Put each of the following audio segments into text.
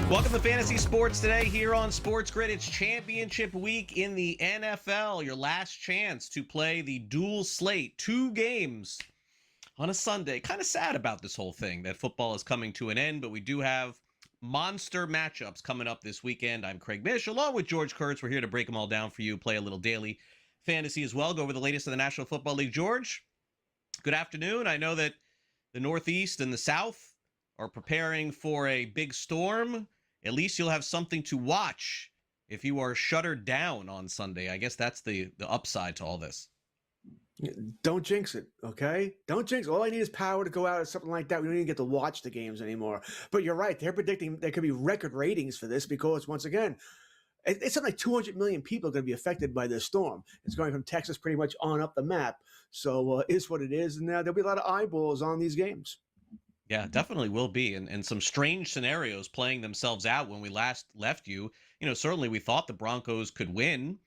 Welcome to Fantasy Sports Today here on SportsGrid. It's championship week in the NFL. Your last chance to play the dual slate, 2 games on a Sunday. Kind of sad about this whole thing that football is coming to an end, but we do have monster matchups coming up this weekend. I'm Craig Mish, along with George Kurtz. We're here to break them all down for you, play a little daily fantasy as well, go over the latest of the National Football League. George, good afternoon. I know that the Northeast and the South are preparing for a big storm. At least you'll have something to watch if you are shuttered down on Sunday. I guess that's the upside to all this. Don't jinx it, okay? Don't jinx it. All I need is power to go out or something like that. We don't even get to watch the games anymore. But you're right. They're predicting there could be record ratings for this because, once again, it's something like 200 million people are going to be affected by this storm. It's going from Texas pretty much on up the map. So it's what it is. And there'll be a lot of eyeballs on these games. Yeah, definitely will be. And some strange scenarios playing themselves out when we last left you. You know, certainly we thought the Broncos could win.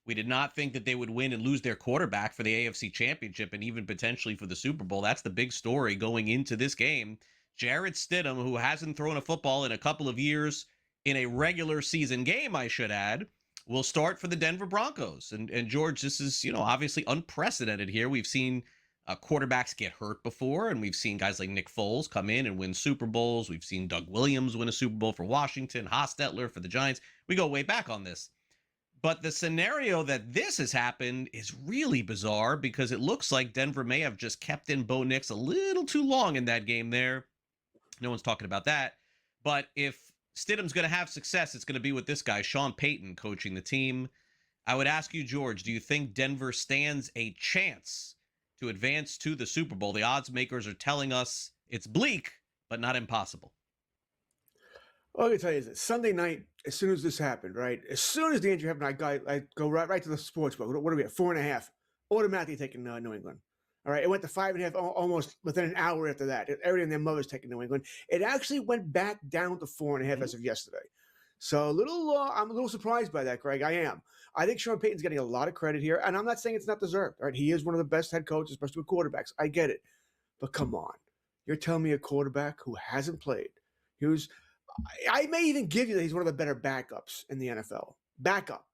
We did not think that they would win and lose their quarterback for the AFC Championship and even potentially for the Super Bowl. That's the big story going into this game. Jarrett Stidham, who hasn't thrown a football in a couple of years in a regular season game, I should add, will start for the Denver Broncos. And George, this is, obviously unprecedented here. We've seen quarterbacks get hurt before, and we've seen guys like Nick Foles come in and win Super Bowls. We've seen Doug Williams win a Super Bowl for Washington, Hostetler for the Giants. We go way back on this. But the scenario that this has happened is really bizarre because it looks like Denver may have just kept in Bo Nix a little too long in that game there. No one's talking about that. But if Stidham's going to have success, it's going to be with this guy, Sean Payton, coaching the team. I would ask you, George, do you think Denver stands a chance to advance to the Super Bowl? The odds makers are telling us it's bleak, but not impossible. All I can tell you is that Sunday night, as soon as this happened, right? As soon as the injury happened, I go right to the sports book. What are we at? 4.5. Automatically taking New England. All right. It went to 5.5 almost within an hour after that. Everybody and their mother's taking New England. It actually went back down to 4.5 as of yesterday. So I'm a little surprised by that, Greg. I am. I think Sean Payton's getting a lot of credit here, and I'm not saying it's not deserved. Right? He is one of the best head coaches, especially with quarterbacks. I get it. But come on. You're telling me a quarterback who hasn't played, I may even give you that he's one of the better backups in the NFL. Backup.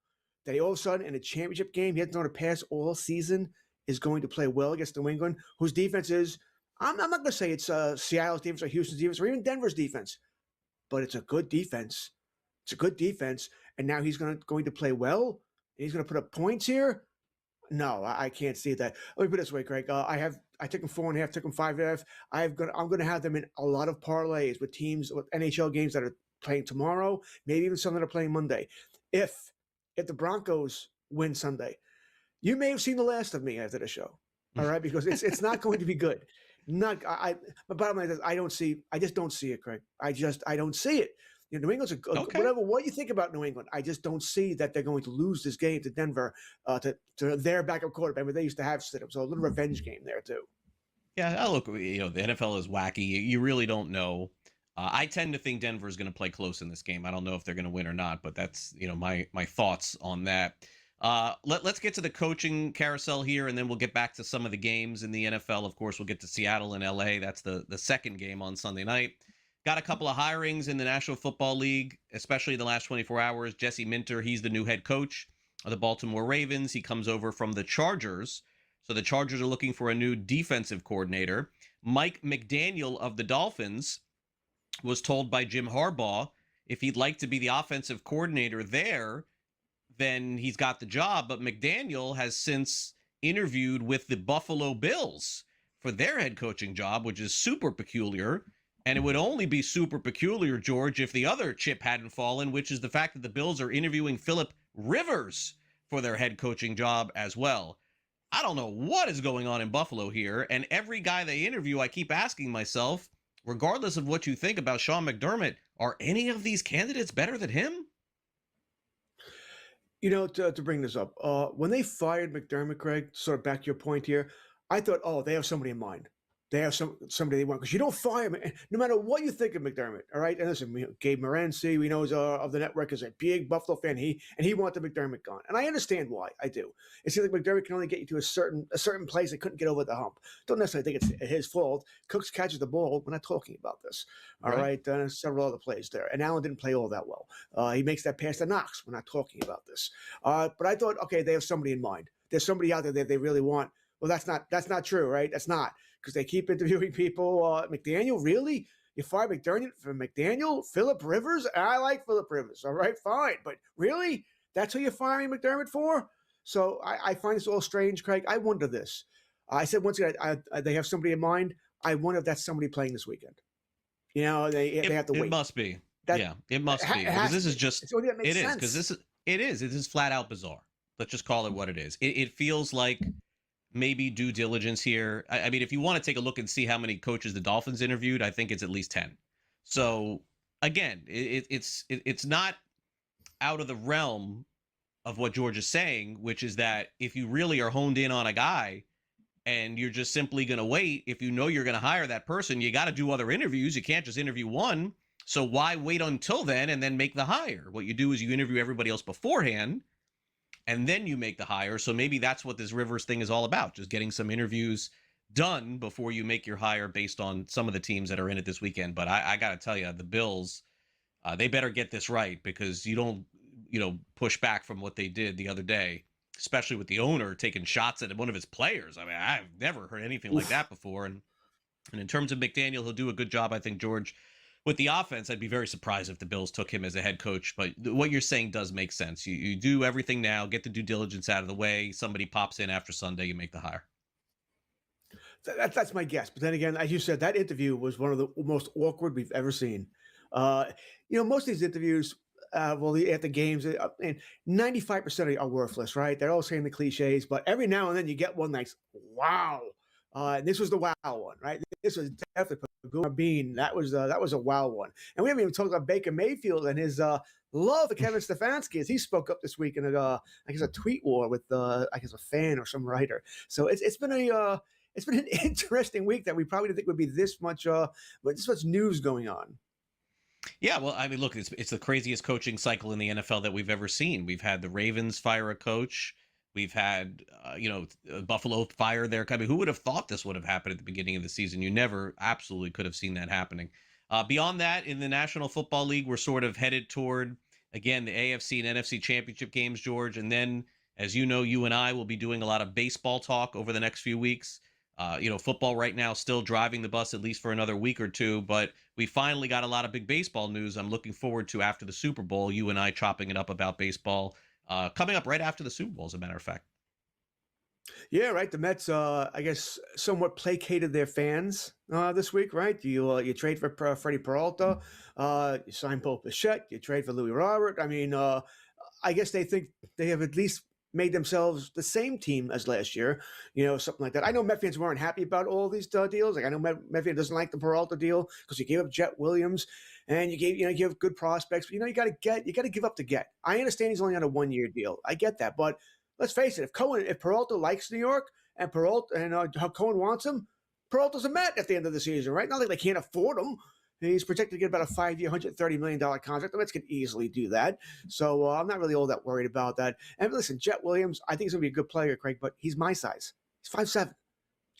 That he all of a sudden in a championship game, he hasn't thrown a pass all season, is going to play well against New England, whose defense is, I'm not going to say it's Seattle's defense or Houston's defense or even Denver's defense, but it's a good defense. It's a good defense. And now he's going to play well? And he's going to put up points here? No, I can't see that. Let me put it this way, Greg. I took him 4.5, took him 5.5. I'm going to have them in a lot of parlays with teams, with NHL games that are playing tomorrow, maybe even some that are playing Monday. If the Broncos win Sunday, you may have seen the last of me after the show. All right, because it's not going to be good. My bottom line is I just don't see it, Craig. I don't see it. New England's okay. Whatever. What you think about New England, I just don't see that they're going to lose this game to Denver, to their backup quarterback. But they used to have Stidham, so a little revenge game there too. Yeah, look, the NFL is wacky. You really don't know. I tend to think Denver is going to play close in this game. I don't know if they're going to win or not, but that's my thoughts on that. Let's get to the coaching carousel here, and then we'll get back to some of the games in the NFL. Of course, we'll get to Seattle and LA. That's the second game on Sunday night. Got a couple of hirings in the National Football League, especially in the last 24 hours. Jesse Minter, he's the new head coach of the Baltimore Ravens. He comes over from the Chargers. So the Chargers are looking for a new defensive coordinator. Mike McDaniel of the Dolphins was told by Jim Harbaugh if he'd like to be the offensive coordinator there, then he's got the job. But McDaniel has since interviewed with the Buffalo Bills for their head coaching job, which is super peculiar. And it would only be super peculiar, George, if the other chip hadn't fallen, which is the fact that the Bills are interviewing Phillip Rivers for their head coaching job as well. I don't know what is going on in Buffalo here. And every guy they interview, I keep asking myself, regardless of what you think about Sean McDermott, are any of these candidates better than him? To bring this up, when they fired McDermott, Greg, sort of back to your point here, I thought, they have somebody in mind. they have somebody they want, because you don't fire him. No matter what you think of McDermott, all right? And listen, Gabe Morency, we know is of the network, is a big Buffalo fan. He wanted McDermott gone. And I understand why. I do. It seems like McDermott can only get you to a certain place. They couldn't get over the hump. Don't necessarily think it's his fault. Cooks catches the ball. We're not talking about this. All right. Several other plays there. And Allen didn't play all that well. He makes that pass to Knox. We're not talking about this. But I thought, okay, they have somebody in mind. There's somebody out there that they really want. Well, that's not true, right? That's not, because they keep interviewing people. McDaniel, really? You fire McDermott for McDaniel? Phillip Rivers? I like Phillip Rivers. All right, fine. But really? That's who you're firing McDermott for? So I find this all strange, Craig. I wonder this. I said once again, they have somebody in mind. I wonder if that's somebody playing this weekend. They have to wait. It must be. It must be. Because this is just, it is, because it is flat out bizarre. Let's just call it what it is. It feels like maybe due diligence here. I mean, if you want to take a look and see how many coaches the Dolphins interviewed, I think it's at least 10. So again, it's not out of the realm of what George is saying, which is that if you really are honed in on a guy and you're just simply going to wait, if you know you're going to hire that person, you got to do other interviews. You can't just interview one. So why wait until then and then make the hire? What you do is you interview everybody else beforehand, and then you make the hire. So maybe that's what this Rivers thing is all about, just getting some interviews done before you make your hire based on some of the teams that are in it this weekend. But I got to tell you, the Bills, they better get this right, because you don't, push back from what they did the other day, especially with the owner taking shots at one of his players. I mean, I've never heard anything like that before. And in terms of McDaniel, he'll do a good job, I think, George. With the offense, I'd be very surprised if the Bills took him as a head coach. But what you're saying does make sense. You do everything now, get the due diligence out of the way. Somebody pops in after Sunday, you make the hire. That's my guess. But then again, as you said, that interview was one of the most awkward we've ever seen. Most of these interviews, at the games, and 95% are worthless, right? They're all saying the cliches, but every now and then you get one that's, wow. And this was the wow one, right? This was definitely Bean. That was a wow one. And we haven't even talked about Baker Mayfield and his love for Kevin Stefanski, as he spoke up this week in a tweet war with a fan or some writer. So it's been an interesting week that we probably didn't think would be this much news going on. Yeah, well, I mean, look, it's the craziest coaching cycle in the NFL that we've ever seen. We've had the Ravens fire a coach. We've had, Buffalo fire their. I mean, who would have thought this would have happened at the beginning of the season? You never absolutely could have seen that happening. Beyond that, in the National Football League, we're sort of headed toward, again, the AFC and NFC championship games, George. And then, as you know, you and I will be doing a lot of baseball talk over the next few weeks. Football right now still driving the bus, at least for another week or two. But we finally got a lot of big baseball news I'm looking forward to after the Super Bowl. You and I chopping it up about baseball. Coming up right after the Super Bowl, as a matter of fact. Yeah, right. The Mets, I guess, somewhat placated their fans this week, right? You trade for Freddie Peralta, you sign Bo Bichette, you trade for Louis Robert. I mean, I guess they think they have at least made themselves the same team as last year, something like that. I know Met fans weren't happy about all these deals. Like, I know Met fans doesn't like the Peralta deal because you gave up Jet Williams and you give good prospects. But, you got to give up to get. I understand he's only on a 1-year deal. I get that, but let's face it. If Peralta likes New York and how Cohen wants him, Peralta's a Met at the end of the season, right? Not like they can't afford him. He's projected to get about a 5-year, $130 million contract. The Mets could easily do that. So I'm not really all that worried about that. And listen, Jet Williams, I think he's going to be a good player, Craig, but he's my size. He's 5'7".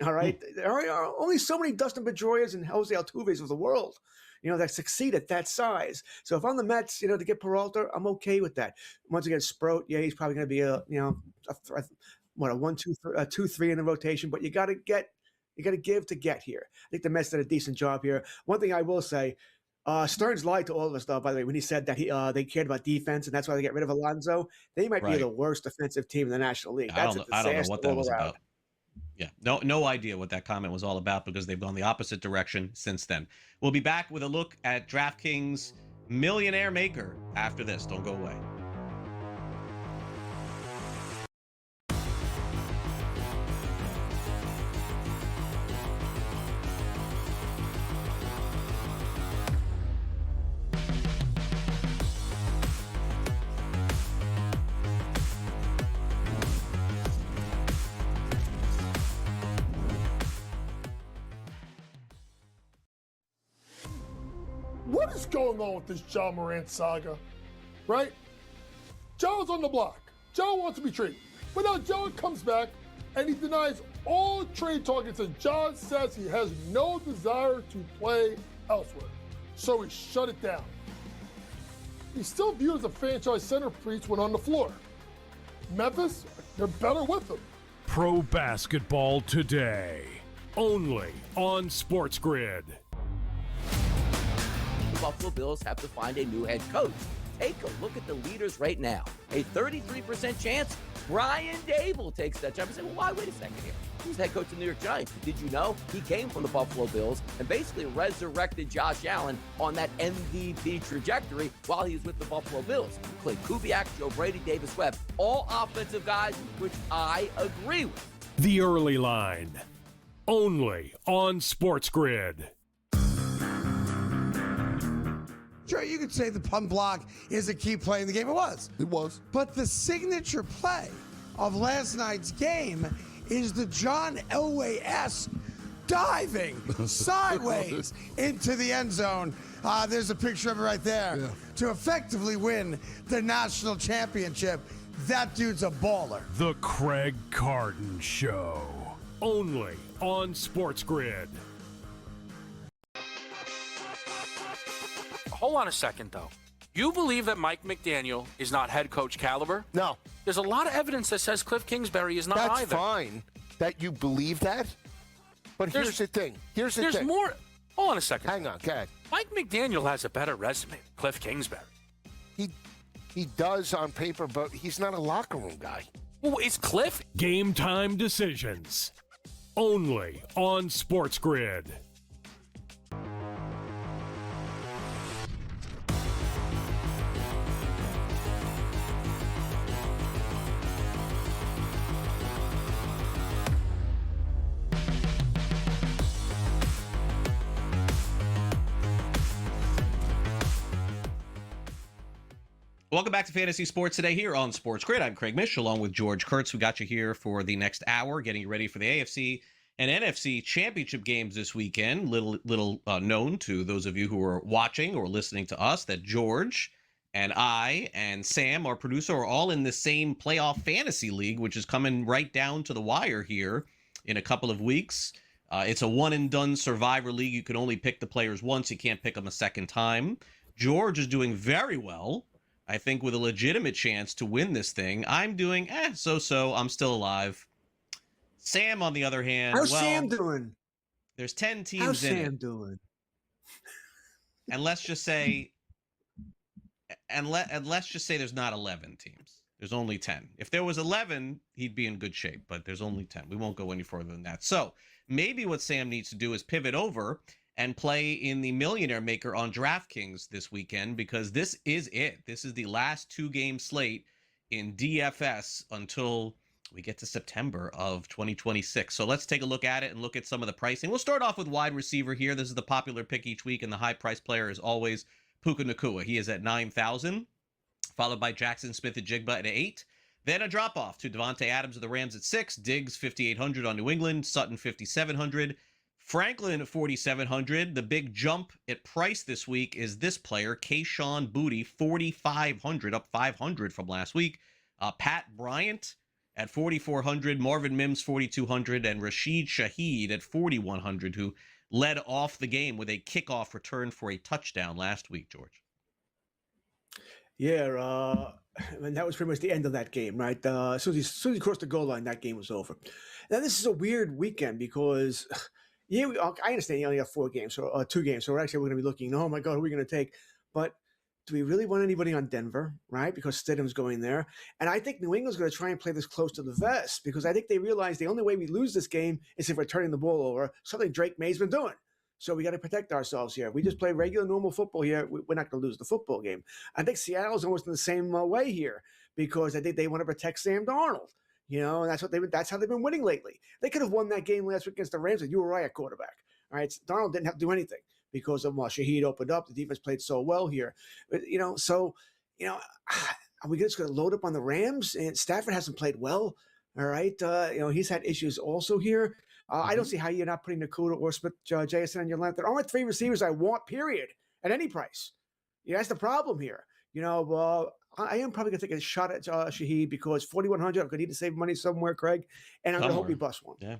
All right? There are only so many Dustin Pedroias and Jose Altuves of the world, that succeed at that size. So if I'm the Mets, to get Peralta, I'm okay with that. Once again, Sproat, yeah, he's probably going to be a 1, 2, 2, 3 in the rotation, but you got to give to get here. I think the Mets did a decent job here. One thing I will say, Stearns lied to all of us, though, by the way, when he said that they cared about defense, and that's why they get rid of Alonso. They might be the worst defensive team in the National League. That's a disaster. I don't know what that was about. Yeah, no idea what that comment was all about, because they've gone the opposite direction since then. We'll be back with a look at DraftKings Millionaire Maker after this. Don't go away. What is going on with this John Morant saga? Right? Joe's on the block. Joe wants to be traded. But now Joe comes back and he denies all trade targets, and John says he has no desire to play elsewhere. So he shut it down. He's still viewed as a franchise centerpiece when on the floor. Memphis, they're better with him. Pro Basketball Today, only on SportsGrid. The Buffalo Bills have to find a new head coach. Take a look at the leaders right now. A 33% chance Brian Dable takes that job. You say, well, why? Wait a second here. He's head coach of the New York Giants. Did you know he came from the Buffalo Bills and basically resurrected Josh Allen on that MVP trajectory while he was with the Buffalo Bills? Clay Kubiak, Joe Brady, Davis Webb, all offensive guys, which I agree with. The Early Line, only on SportsGrid. Sure, you could say the punt block is a key play in the game. It was. It was. But the signature play of last night's game is the John Elway-esque diving sideways into the end zone. There's a picture of it right there. To effectively win the national championship. That dude's a baller. The Craig Carton Show, only on SportsGrid. Hold on a second, though. You believe that Mike McDaniel is not head coach caliber? No. There's a lot of evidence that says Cliff Kingsbury is not That's either. fine that you believe that. But here's the thing. There's more. Hold on a second. Hang on, go ahead. Mike McDaniel has a better resume than Cliff Kingsbury. He does on paper, but he's not a locker room guy. Well, is Cliff? Game time decisions, only on SportsGrid. Welcome back to Fantasy Sports Today here on SportsGrid. I'm Craig Mish along with George Kurtz. We got you here for the next hour, getting you ready for the AFC and NFC championship games this weekend. Little known to those of you who are watching or listening to us that George and I and Sam, our producer, are all in the same playoff fantasy league, which is coming right down to the wire here in a couple of weeks. It's a one-and-done survivor league. You can only pick the players once. You can't pick them a second time. George is doing very well. I think with a legitimate chance to win this thing. I'm doing so-so. I'm still alive. Sam, on the other hand, How's Sam doing? There's 10 teams How's in Sam it. doing? And let's just say, let's just say there's not 11 teams. There's only 10. If there was 11, he'd be in good shape, but there's only 10. We won't go any further than that. So maybe what Sam needs to do is pivot over and play in the Millionaire Maker on DraftKings this weekend, because this is it. This is the last two-game slate in DFS until we get to September of 2026. So let's take a look at it and look at some of the pricing. We'll start off with wide receiver here. This is the popular pick each week, and the high-priced player is always Puka Nacua. He is at $9,000, followed by Jackson Smith-Njigba at $8,000. Then a drop-off to Devontae Adams of the Rams at $6,000, Diggs $5,800 on New England, Sutton $5,700, Franklin at $4,700. The big jump at price this week is this player, Kayshon Boutte, $4,500, up $500 from last week. Pat Bryant at $4,400, Marvin Mims $4,200, and Rashid Shaheed at $4,100, who led off the game with a kickoff return for a touchdown last week, George. Yeah, and that was pretty much the end of that game, right? As soon as he crossed the goal line, that game was over. Now, this is a weird weekend because... Yeah, I understand you only have 4 games or 2 games, so we're going to be looking, oh my God, who are we going to take? But do we really want anybody on Denver, right? Because Stidham's going there. And I think New England's going to try and play this close to the vest because I think they realize the only way we lose this game is if we're turning the ball over, something Drake May's been doing. So we got to protect ourselves here. If we just play regular, normal football here, we're not going to lose the football game. I think Seattle's almost in the same way here because I think they want to protect Sam Darnold. You know, and that's how they've been winning lately. They could have won that game last week against the Rams with Uriah at quarterback. All right, Darnold didn't have to do anything because of Shaheed opened up. The defense played so well here. But, are we just going to load up on the Rams? And Stafford hasn't played well. All right, he's had issues also here. I don't see how you're not putting Nakuda or Smith JSN on your line. There are only 3 receivers I want, period, at any price. Yeah, that's the problem here. I am probably going to take a shot at Shaheed because 4,100, I'm going to need to save money somewhere, Craig, and I'm going to hope he busts one. Yeah.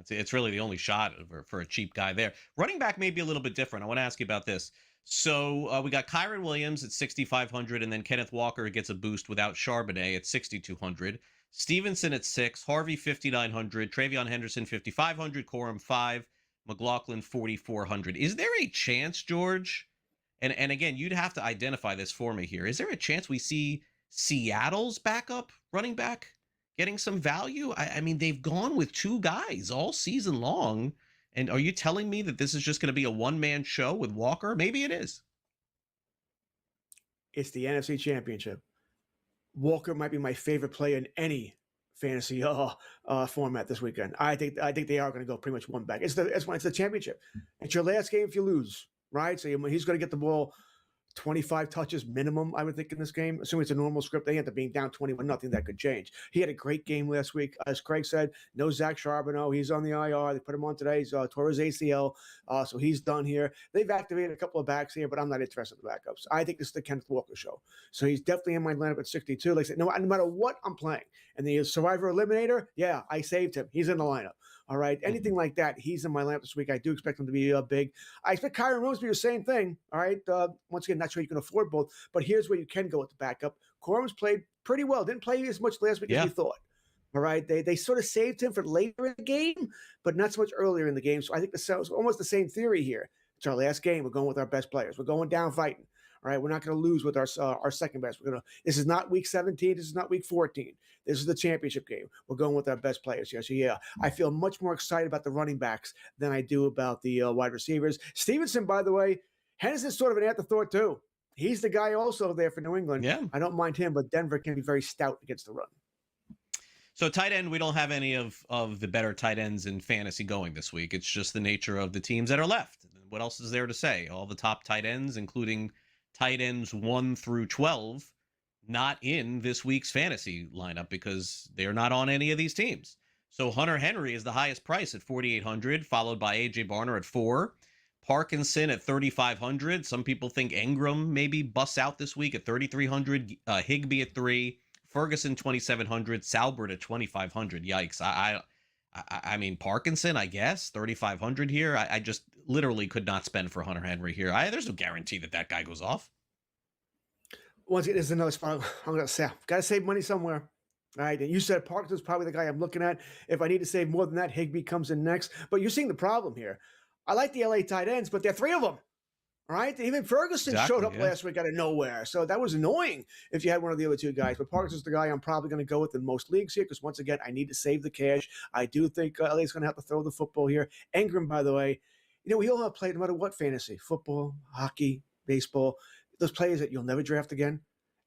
It's really the only shot for a cheap guy there. Running back may be a little bit different. I want to ask you about this. So we got Kyron Williams at 6,500, and then Kenneth Walker gets a boost without Charbonnet at 6,200. Stevenson at 6, Harvey 5,900, Travion Henderson 5,500, Corum 5, McLaughlin 4,400. Is there a chance, George? And again, you'd have to identify this for me here. Is there a chance we see Seattle's backup running back getting some value? I mean, they've gone with 2 guys all season long. And are you telling me that this is just going to be a one-man show with Walker? Maybe it is. It's the NFC Championship. Walker might be my favorite player in any fantasy format this weekend. I think they are going to go pretty much one back. It's the championship. It's your last game if you lose, right? So he's going to get the ball 25 touches minimum, I would think, in this game. Assuming it's a normal script, they end up being down 21-0. That could change. He had a great game last week. As Craig said, no Zach Charbonnet. He's on the IR. They put him on today. He's tore his ACL, so he's done here. They've activated a couple of backs here, but I'm not interested in the backups. I think this is the Kenneth Walker show. So he's definitely in my lineup at 62. Like I said, no matter what I'm playing. And the Survivor Eliminator, yeah, I saved him. He's in the lineup. All right. Anything like that, he's in my lineup this week. I do expect him to be big. I expect Kyron Williams to be the same thing. All right. Once again, not sure you can afford both, but here's where you can go with the backup. Corum's played pretty well. Didn't play as much last week as we thought. All right. They sort of saved him for later in the game, but not so much earlier in the game. So I think it's almost the same theory here. It's our last game. We're going with our best players. We're going down fighting. All right, we're not going to lose with our second best. This is not week 17. This is not week 14. This is the championship game. We're going with our best players here. So yeah, I feel much more excited about the running backs than I do about the wide receivers. Stevenson, by the way, Henderson's sort of an afterthought too. He's the guy also there for New England. Yeah, I don't mind him, but Denver can be very stout against the run. So tight end, we don't have any of the better tight ends in fantasy going this week. It's just the nature of the teams that are left. What else is there to say? All the top tight ends, including tight ends 1 through 12, not in this week's fantasy lineup because they're not on any of these teams. So Hunter Henry is the highest price at 4,800, followed by AJ Barner at 4, Parkinson at 3,500. Some people think Ingram maybe busts out this week at 3,300, Higbee at 3, Ferguson 2,700, Salbert at 2,500. Yikes! I mean Parkinson, I guess 3,500 here. I just literally could not spend for Hunter Henry here. There's no guarantee that guy goes off. Once again, there's another spot I'm going to say. Got to save money somewhere. All right. And you said Parkinson's probably the guy I'm looking at. If I need to save more than that, Higbee comes in next. But you're seeing the problem here. I like the LA tight ends, but there are 3 of them. All right. Even Ferguson showed up last week out of nowhere. So that was annoying if you had one of the other 2 guys. But Parkinson's the guy I'm probably going to go with in most leagues here because, once again, I need to save the cash. I do think LA's going to have to throw the football here. Ingram, by the way, we all have played no matter what fantasy, football, hockey, baseball, those players that you'll never draft again.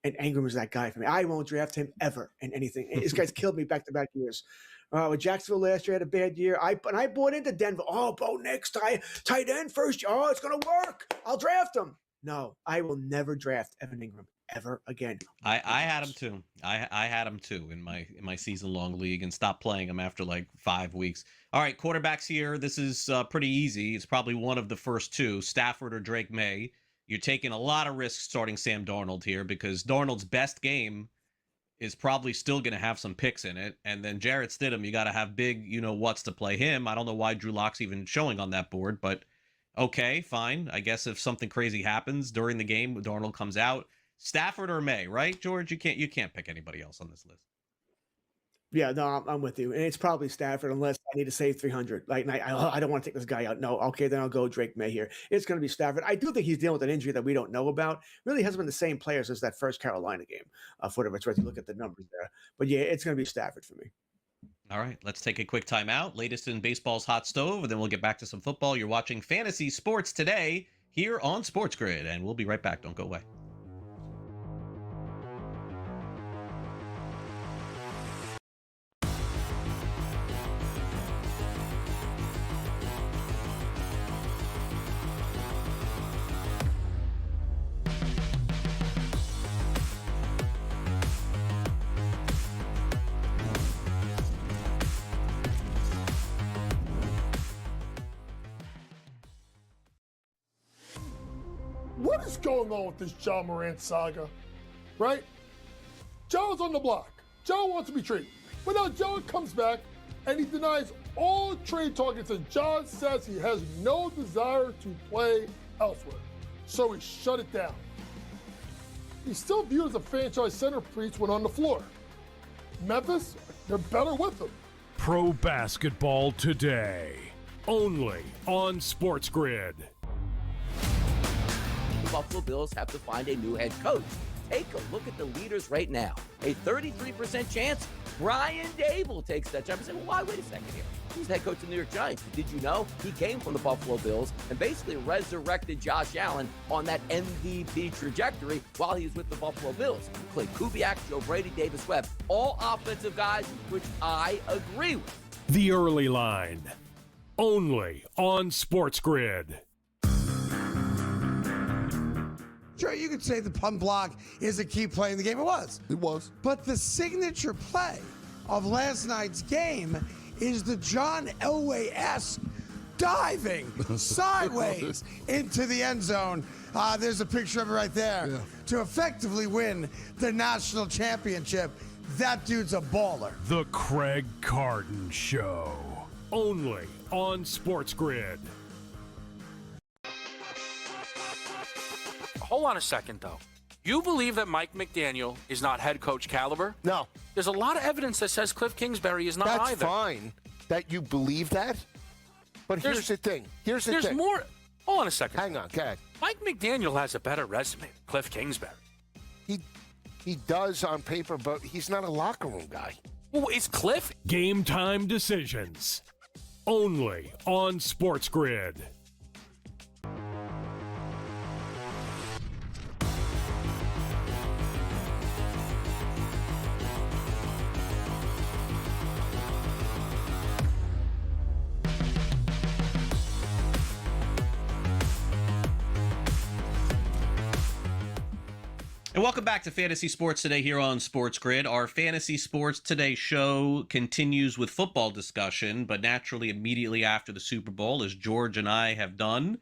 And Ingram is that guy for me. I won't draft him ever in anything. This guy's killed me back-to-back years. With Jacksonville last year, had a bad year. I bought into Denver. Oh, Bo Nix, tight end first. Oh, it's going to work. I'll draft him. No, I will never draft Evan Ingram ever again. I had him too. I had him too in my season-long league and stopped playing him after like 5 weeks. All right, quarterbacks here. This is pretty easy. It's probably one of the first 2, Stafford or Drake May. You're taking a lot of risks starting Sam Darnold here because Darnold's best game is probably still going to have some picks in it. And then Jarrett Stidham, you got to have big, what's to play him. I don't know why Drew Lock's even showing on that board, but okay, fine. I guess if something crazy happens during the game, Darnold comes out. Stafford or May, right, George? You can't pick anybody else on this list. Yeah, no, I'm with you. And it's probably Stafford unless I need to save 300. Like, I don't want to take this guy out. No, okay, then I'll go Drake May here. It's going to be Stafford. I do think he's dealing with an injury that we don't know about. Really hasn't been the same players as that first Carolina game. For whatever it's worth, you look at the numbers there. But yeah, it's going to be Stafford for me. All right, let's take a quick timeout. Latest in baseball's hot stove, and then we'll get back to some football. You're watching Fantasy Sports Today here on SportsGrid, and we'll be right back. Don't go away. What is going on with this John Morant saga? Right? Joe's on the block. Joe wants to be traded. But now Joe comes back and he denies all trade targets, and John says he has no desire to play elsewhere. So he shut it down. He's still viewed as a franchise centerpiece when on the floor. Memphis, they're better with him. Pro Basketball Today, only on SportsGrid. The Buffalo Bills have to find a new head coach. Take a look at the leaders right now. A 33% chance Brian Dable takes that job. You say, well, why? Wait a second here. He's the head coach of the New York Giants. Did you know he came from the Buffalo Bills and basically resurrected Josh Allen on that MVP trajectory while he was with the Buffalo Bills? Clay Kubiak, Joe Brady, Davis Webb, all offensive guys, which I agree with. The Early Line, only on SportsGrid. Sure, you could say the punt block is a key play in the game. It was. It was. But the signature play of last night's game is the John Elway-esque diving sideways into the end zone. There's a picture of it right there. To effectively win the national championship. That dude's a baller. The Craig Carton Show, only on SportsGrid. Hold on a second, though. You believe that Mike McDaniel is not head coach caliber? No. There's a lot of evidence that says Cliff Kingsbury is not That's either. fine that you believe that. But here's the thing. Here's the There's thing. more. Hold on a second. Hang on, go ahead. Mike McDaniel has a better resume than Cliff Kingsbury. He does on paper, but he's not a locker room guy. Well, is Cliff? Game time decisions, only on SportsGrid. And welcome back to Fantasy Sports Today here on SportsGrid. Our Fantasy Sports Today show continues with football discussion, but naturally immediately after the Super Bowl, as George and I have done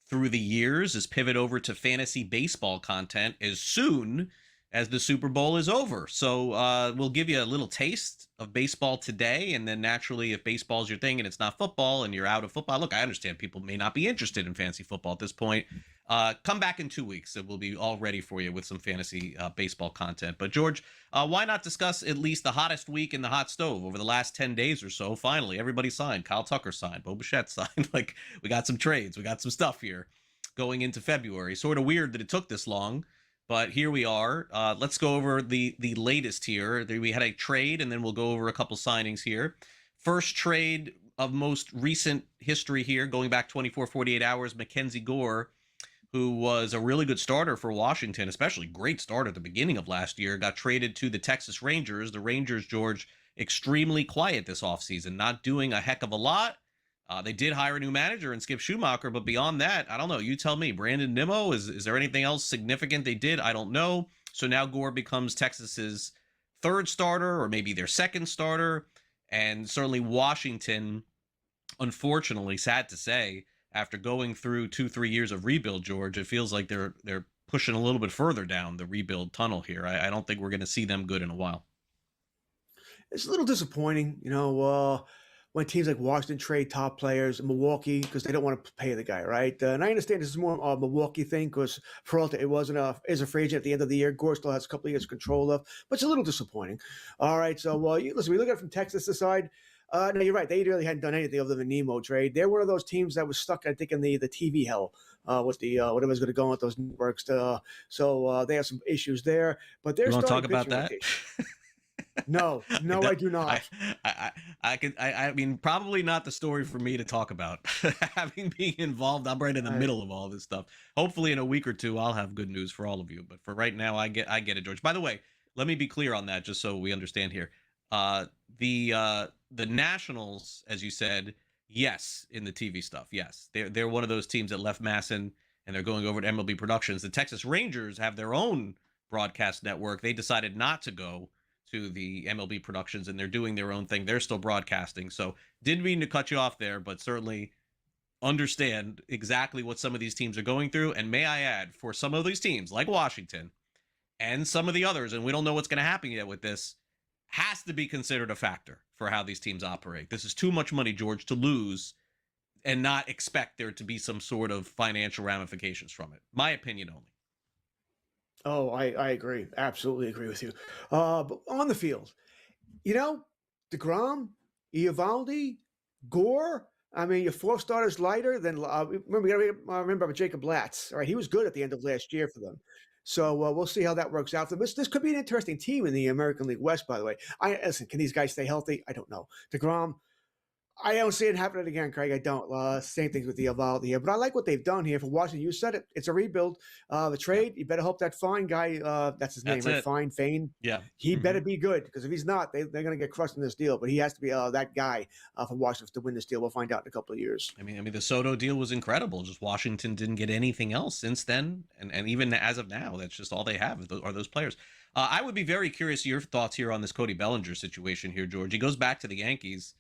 through the years, is pivot over to fantasy baseball content as soon as the Super Bowl is over. So we'll give you a little taste of baseball today, and then naturally if baseball's your thing and it's not football and you're out of football, look, I understand people may not be interested in fantasy football at this point. Come back in 2 weeks and we'll be all ready for you with some fantasy baseball content. But George, why not discuss at least the hottest week in the hot stove over the last 10 days or so? Finally, everybody signed. Kyle Tucker signed. Bo Bichette signed. Like, we got some trades. We got some stuff here going into February. Sort of weird that it took this long, but here we are. Let's go over the latest here. We had a trade, and then we'll go over a couple signings here. First trade of most recent history here, going back 24, 48 hours, Mackenzie Gore, who was a really good starter for Washington, especially great start at the beginning of last year, got traded to the Texas Rangers. The Rangers, George, extremely quiet this offseason, not doing a heck of a lot. They did hire a new manager in Skip Schumacher, but beyond that, I don't know. You tell me. Brandon Nimmo, is there anything else significant they did? I don't know. So now Gore becomes Texas's third starter, or maybe their second starter. And certainly Washington, unfortunately, sad to say, after going through 2-3 years of rebuild, George, it feels like they're pushing a little bit further down the rebuild tunnel here. I don't think we're going to see them good in a while. It's a little disappointing, when teams like Washington trade top players, Milwaukee, because they don't want to pay the guy, right? And I understand this is more a Milwaukee thing because Peralta, is a free agent at the end of the year. Gore still has a couple of years control of, but it's a little disappointing. All right, so listen, we look at it from Texas' side. No, you're right. They really hadn't done anything other than Nemo trade. They're one of those teams that was stuck, I think, in the TV hell with the whatever's going to go on with those networks. So they have some issues there. But they're you want to talk about that? No, I do not. I mean, probably not the story for me to talk about. Having been involved, I'm right in the middle of all this stuff. Hopefully, in a week or two, I'll have good news for all of you. But for right now, I get it, George. By the way, let me be clear on that, just so we understand here. The Nationals, as you said, yes, in the TV stuff, yes, they're one of those teams that left Masson and they're going over to MLB Productions. The Texas Rangers have their own broadcast network. They decided not to go to the MLB Productions, and they're doing their own thing. They're still broadcasting. So didn't mean to cut you off there, but certainly understand exactly what some of these teams are going through. And may I add, for some of these teams, like Washington and some of the others, and we don't know what's going to happen yet with this, has to be considered a factor for how these teams operate. This is too much money, George, to lose and not expect there to be some sort of financial ramifications from it. My opinion only. Oh, I agree. Absolutely agree with you. But on the field, DeGrom, Eovaldi, Gore. I mean, your 4 starters lighter than remember Jacob Latz. All right, he was good at the end of last year for them. So we'll see how that works out for them. This could be an interesting team in the American League West, by the way. Listen, can these guys stay healthy? I don't know. DeGrom, I don't see it happening again, Craig. I don't. Same things with the Eovaldi here. But I like what they've done here for Washington. You said it. It's a rebuild. The trade, you better hope that Fine guy, that's his name, right? Fane. Yeah. He better be good, because if he's not, they're going to get crushed in this deal. But he has to be that guy for Washington to win this deal. We'll find out in a couple of years. I mean, the Soto deal was incredible. Just Washington didn't get anything else since then. And even as of now, that's just all they have are those players. I would be very curious your thoughts here on this Cody Bellinger situation here, George. He goes back to the Yankees.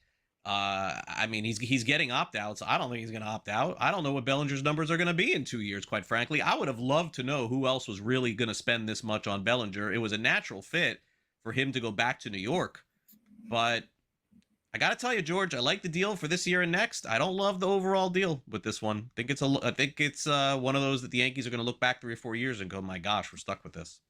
I mean, he's getting opt-outs. I don't think he's going to opt out. I don't know what Bellinger's numbers are going to be in 2 years, quite frankly. I would have loved to know who else was really going to spend this much on Bellinger. It was a natural fit for him to go back to New York. But I got to tell you, George, I like the deal for this year and next. I don't love the overall deal with this one. I think it's one of those that the Yankees are going to look back 3 or 4 years and go, my gosh, we're stuck with this.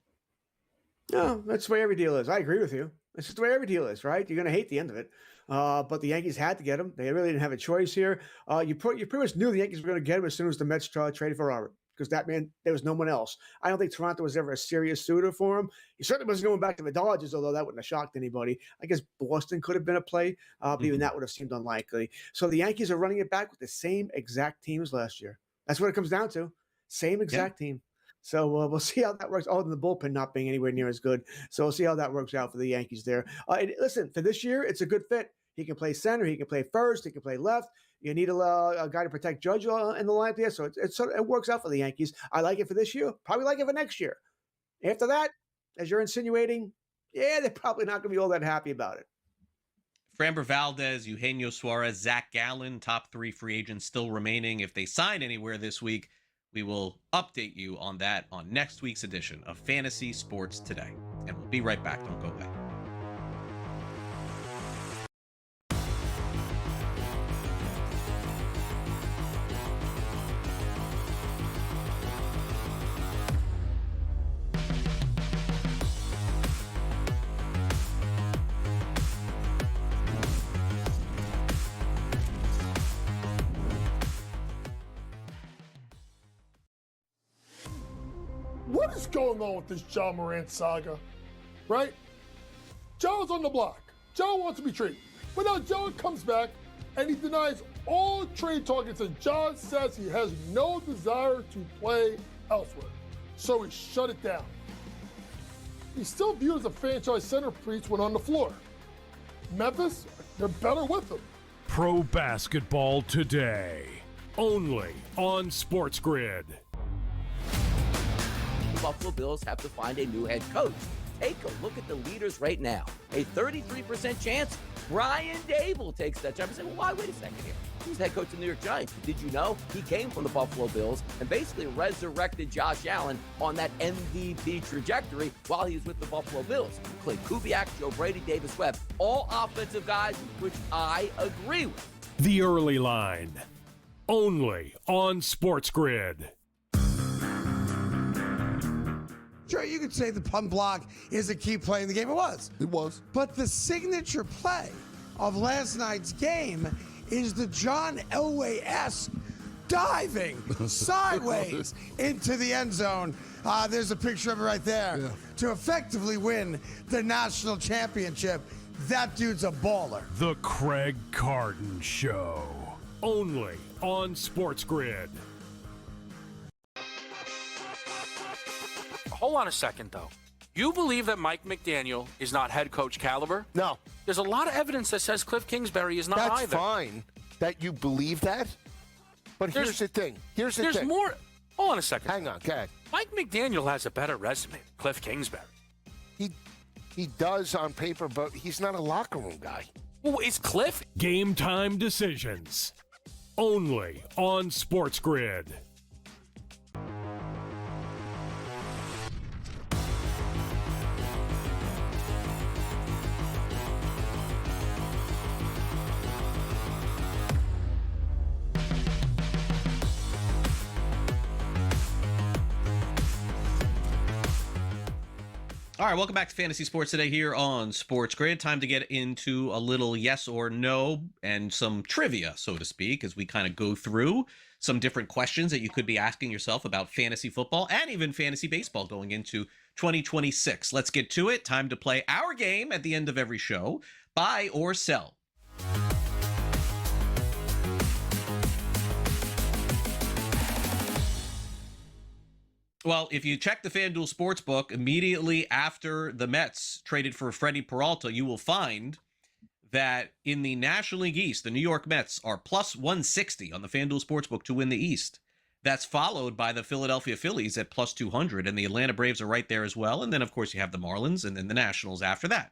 No, that's the way every deal is. I agree with you. It's just the way every deal is, right? You're going to hate the end of it. But the Yankees had to get him. They really didn't have a choice here. You pretty much knew the Yankees were going to get him as soon as the Mets traded for Robert, because that man, there was no one else. I don't think Toronto was ever a serious suitor for him. He certainly wasn't going back to the Dodgers, although that wouldn't have shocked anybody. I guess Boston could have been a play, but even that would have seemed unlikely. So the Yankees are running it back with the same exact team as last year. That's what it comes down to. Same exact team. So we'll see how that works. Other than the bullpen not being anywhere near as good. So we'll see how that works out for the Yankees there. Listen, for this year, it's a good fit. He can play center. He can play first. He can play left. You need a guy to protect Judge in the lineup there. So it works out for the Yankees. I like it for this year. Probably like it for next year. After that, as you're insinuating, they're probably not going to be all that happy about it. Framber Valdez, Eugenio Suarez, Zach Gallen, top 3 free agents still remaining. If they sign anywhere this week, we will update you on that on next week's edition of Fantasy Sports Today. And we'll be right back. Don't go away. What is going on with this John Morant saga, right? Joe's on the block. Joe wants to be traded. But now Joe comes back and he denies all trade targets, and John says he has no desire to play elsewhere. So he shut it down. He's still viewed as a franchise centerpiece when on the floor. Memphis, they're better with him. Pro Basketball Today, only on SportsGrid. Buffalo Bills have to find a new head coach. Take a look at the leaders right now. A 33% chance Brian Dable takes that job. You say, well, why? Wait a second here. He's head coach of the New York Giants. Did you know he came from the Buffalo Bills and basically resurrected Josh Allen on that MVP trajectory while he was with the Buffalo Bills? Clay Kubiak, Joe Brady, Davis Webb, all offensive guys, which I agree with. The Early Line, only on SportsGrid. Sure, you could say the punt block is a key play in the game. It was. It was. But the signature play of last night's game is the John Elway-esque diving sideways into the end zone. There's a picture of it right there. To effectively win the national championship. That dude's a baller. The Craig Carton Show, only on SportsGrid. Hold on a second, though. You believe that Mike McDaniel is not head coach caliber? No. There's a lot of evidence that says Cliff Kingsbury is not That's either. fine that you believe that. But here's the thing. There's more. Hold on a second. Hang on, go ahead. Mike McDaniel has a better resume than Cliff Kingsbury. He does on paper, but he's not a locker room guy. Well, is Cliff? Game time decisions, only on SportsGrid. All right, welcome back to Fantasy Sports Today here on Sports Grid. Time to get into a little yes or no and some trivia, so to speak, as we kind of go through some different questions that you could be asking yourself about fantasy football and even fantasy baseball going into 2026. Let's get to it. Time to play our game at the end of every show, buy or sell. Well, if you check the FanDuel Sportsbook immediately after the Mets traded for Freddie Peralta, you will find that in the National League East, the New York Mets are plus 160 on the FanDuel Sportsbook to win the East. That's followed by the Philadelphia Phillies at plus 200, and the Atlanta Braves are right there as well. And then, of course, you have the Marlins and then the Nationals after that.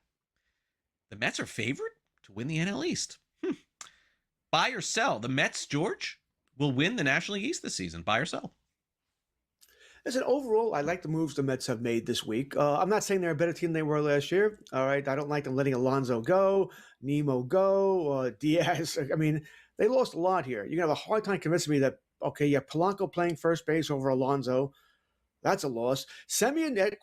The Mets are favored to win the NL East. Buy or sell? The Mets, George, will win the National League East this season. Buy or sell? Listen, overall, I like the moves the Mets have made this week. I'm not saying they're a better team than they were last year. All right. I don't like them letting Alonso go, Nemo go, Diaz. I mean, they lost a lot here. You're going to have a hard time convincing me that, okay, you have Polanco playing first base over Alonso. That's a loss. Semyon at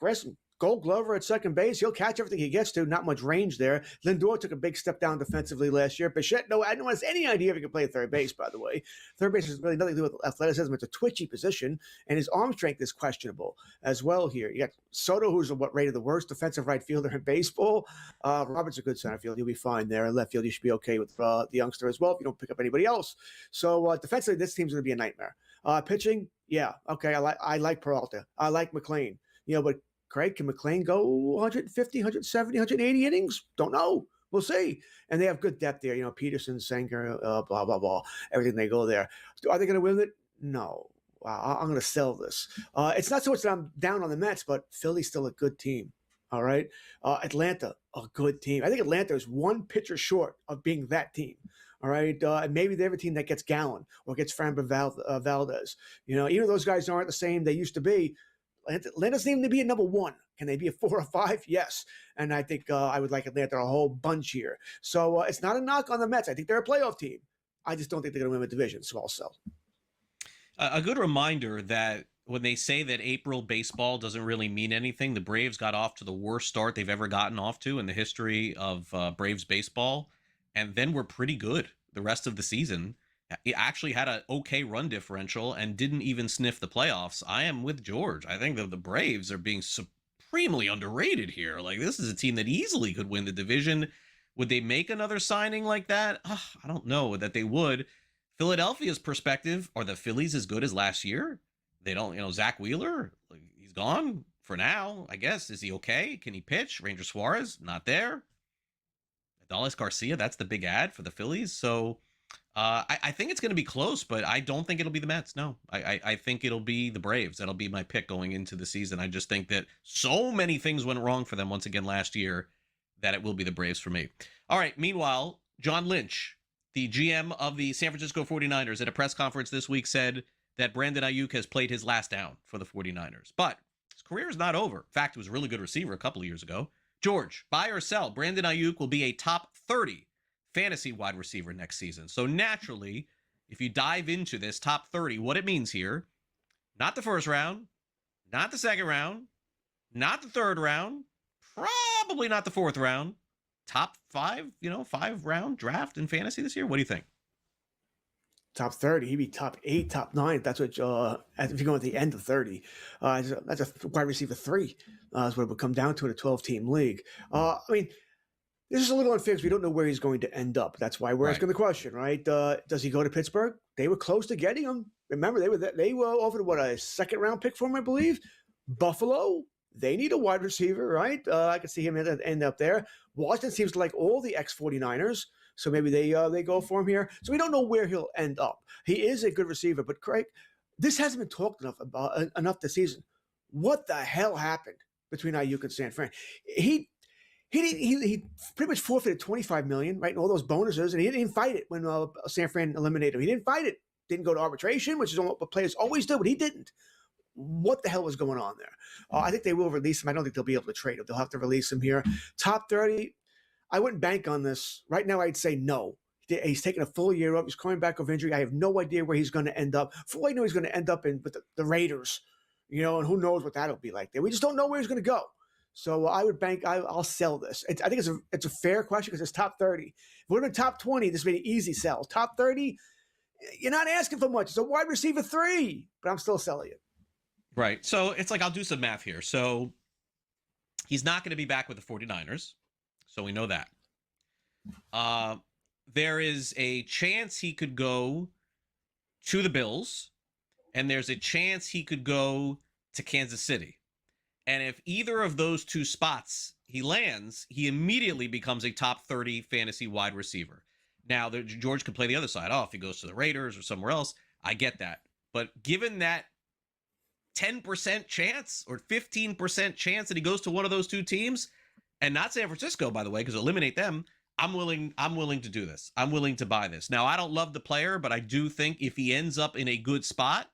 Gold Glover at second base. He'll catch everything he gets to. Not much range there. Lindor took a big step down defensively last year. Bichette, no, I don't have any idea if he can play third base, by the way. Third base has really nothing to do with athleticism. It's a twitchy position, and his arm strength is questionable as well here. You got Soto, who's rated the worst defensive right fielder in baseball. Robert's a good center field. He'll be fine there. In left field, you should be okay with the youngster as well if you don't pick up anybody else. So defensively, this team's going to be a nightmare. Pitching, yeah, okay, I like Peralta. I like McClain. But Craig, can McClain go 150, 170, 180 innings? Don't know. We'll see. And they have good depth there. Peterson, Sanger, blah, blah, blah. Everything they go there. Are they going to win it? No. Wow, I'm going to sell this. It's not so much that I'm down on the Mets, but Philly's still a good team. All right. Atlanta, a good team. I think Atlanta is one pitcher short of being that team. All right. And maybe they have a team that gets Gallen or gets Framber Valdez. Even those guys aren't the same they used to be. Atlanta's named to be a number one. Can they be a 4 or 5? Yes. And I think I would like Atlanta a whole bunch here. So it's not a knock on the Mets. I think they're a playoff team. I just don't think they're going to win the division. So I'll sell. A good reminder that when they say that April baseball doesn't really mean anything, the Braves got off to the worst start they've ever gotten off to in the history of Braves baseball. And then were pretty good the rest of the season. He actually had an okay run differential and didn't even sniff the playoffs. I am with George. I think that the Braves are being supremely underrated here. Like, this is a team that easily could win the division. Would they make another signing like that? I don't know that they would. Philadelphia's perspective, are the Phillies as good as last year? They don't, Zach Wheeler, he's gone for now, I guess. Is he okay? Can he pitch? Ranger Suarez, not there. Adolis Garcia, that's the big ad for the Phillies. So I think it's going to be close, but I don't think it'll be the Mets. No, I think it'll be the Braves. That'll be my pick going into the season. I just think that so many things went wrong for them once again last year that it will be the Braves for me. All right. Meanwhile, John Lynch, the GM of the San Francisco 49ers, at a press conference this week said that Brandon Ayuk has played his last down for the 49ers. But his career is not over. In fact, he was a really good receiver a couple of years ago. George, buy or sell? Brandon Ayuk will be a top 30 fantasy wide receiver next season. So naturally, if you dive into this top 30, what it means here, not the first round, not the second round, not the third round, probably not the fourth round, top 5, 5-round draft in fantasy this year. What do you think? Top 30, he'd be top 8, top 9. That's what if you go at the end of 30, that's a wide receiver 3. That's what it would come down to in a 12-team league. This is a little unfair because we don't know where he's going to end up. That's why we're asking the question, right? Does he go to Pittsburgh? They were close to getting him. Remember, they were offered a second-round pick for him, I believe. Buffalo, they need a wide receiver, right? I can see him end up there. Washington seems to like all the ex-49ers, so maybe they go for him here. So we don't know where he'll end up. He is a good receiver, but Craig, this hasn't been talked enough this season. What the hell happened between Ayuk and San Fran? He he pretty much forfeited $25 million, right, and all those bonuses, and he didn't even fight it when San Fran eliminated him. He didn't fight it. Didn't go to arbitration, which is what players always do, but he didn't. What the hell was going on there? I think they will release him. I don't think they'll be able to trade him. They'll have to release him here. Top 30, I wouldn't bank on this. Right now, I'd say no. He's taking a full year off. He's coming back off injury. I have no idea where he's going to end up. For all I know, he's going to end up with the Raiders, and who knows what that'll be like there. We just don't know where he's going to go. So I would bank. I'll sell this. I think it's a fair question because it's top 30. If it would have been top 20, this would be an easy sell. Top 30, you're not asking for much. It's a wide receiver 3, but I'm still selling it. Right. So it's like, I'll do some math here. So he's not going to be back with the 49ers. So we know that. There is a chance he could go to the Bills, and there's a chance he could go to Kansas City. And if either of those two spots he lands, he immediately becomes a top 30 fantasy wide receiver. Now, George could play the other side. If he goes to the Raiders or somewhere else, I get that. But given that 10% chance or 15% chance that he goes to one of those two teams, and not San Francisco, by the way, because eliminate them, I'm willing to do this. I'm willing to buy this. Now, I don't love the player, but I do think if he ends up in a good spot,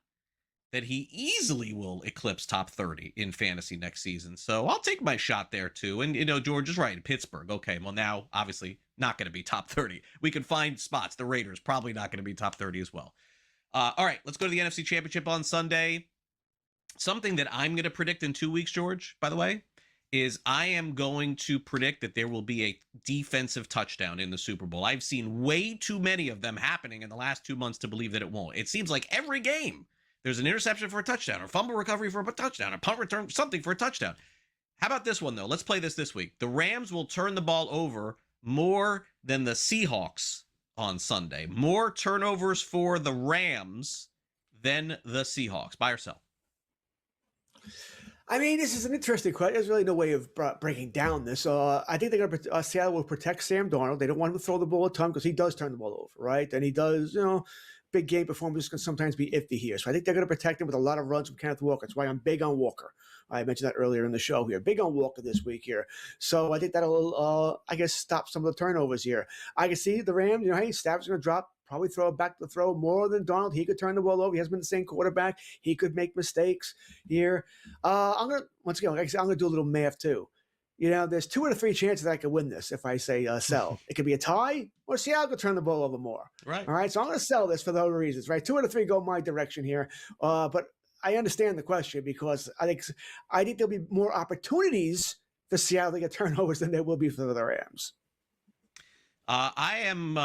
that he easily will eclipse top 30 in fantasy next season. So I'll take my shot there too. And, George is right. Pittsburgh. Okay, well, now, obviously, not going to be top 30. We can find spots. The Raiders, probably not going to be top 30 as well. All right, let's go to the NFC Championship on Sunday. Something that I'm going to predict in 2 weeks, George, by the way, is I am going to predict that there will be a defensive touchdown in the Super Bowl. I've seen way too many of them happening in the last 2 months to believe that it won't. It seems like every game there's an interception for a touchdown, or fumble recovery for a touchdown, a punt return, something for a touchdown. How about this one, though? Let's play this week. The Rams will turn the ball over more than the Seahawks on Sunday. More turnovers for the Rams than the Seahawks. Buy or sell? I mean, this is an interesting question. There's really no way of breaking down this. I think Seattle will protect Sam Darnold. They don't want him to throw the ball a ton because he does turn the ball over, right? And he does, big game performances can sometimes be iffy here. So I think they're going to protect him with a lot of runs from Kenneth Walker. That's why I'm big on Walker. I mentioned that earlier in the show here. Big on Walker this week here. So I think that'll, stop some of the turnovers here. I can see the Rams, hey, Stafford's going to drop, probably throw back the throw more than Donald. He could turn the ball over. He hasn't been the same quarterback. He could make mistakes here. I'm going to do a little math too. There's 2 out of 3 chances that I could win this if I say sell. It could be a tie, or Seattle could turn the ball over more. Right. All right. So I'm going to sell this for those reasons, right? 2 out of 3 go my direction here. But I understand the question because I think there'll be more opportunities for Seattle to get turnovers than there will be for the Rams. I am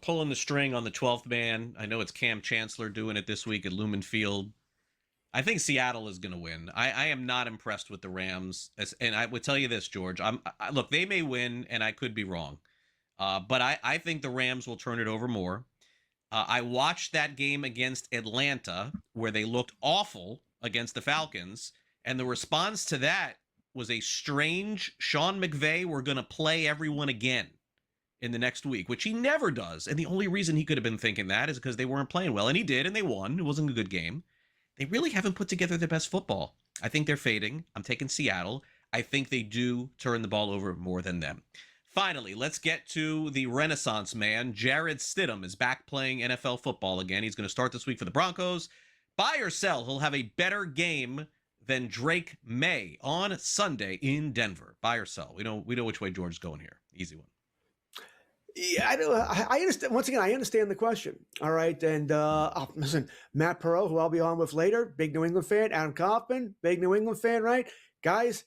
pulling the string on the 12th man. I know it's Cam Chancellor doing it this week at Lumen Field. I think Seattle is going to win. I am not impressed with the Rams. And I would tell you this, George. Look, they may win, and I could be wrong. But I think the Rams will turn it over more. I watched that game against Atlanta where they looked awful against the Falcons. And the response to that was a strange Sean McVay, we're going to play everyone again in the next week, which he never does. And the only reason he could have been thinking that is because they weren't playing well. And he did, and they won. It wasn't a good game. They really haven't put together their best football. I think they're fading. I'm taking Seattle. I think they do turn the ball over more than them. Finally, let's get to the Renaissance man. Jarrett Stidham is back playing NFL football again. He's going to start this week for the Broncos. Buy or sell, he'll have a better game than Drake May on Sunday in Denver. Buy or sell. We know which way George is going here. Easy one. Yeah, I understand. Once again, I understand the question. All right. And listen, Matt Perot, who I'll be on with later, big New England fan. Adam Kaufman, big New England fan, right? Guys,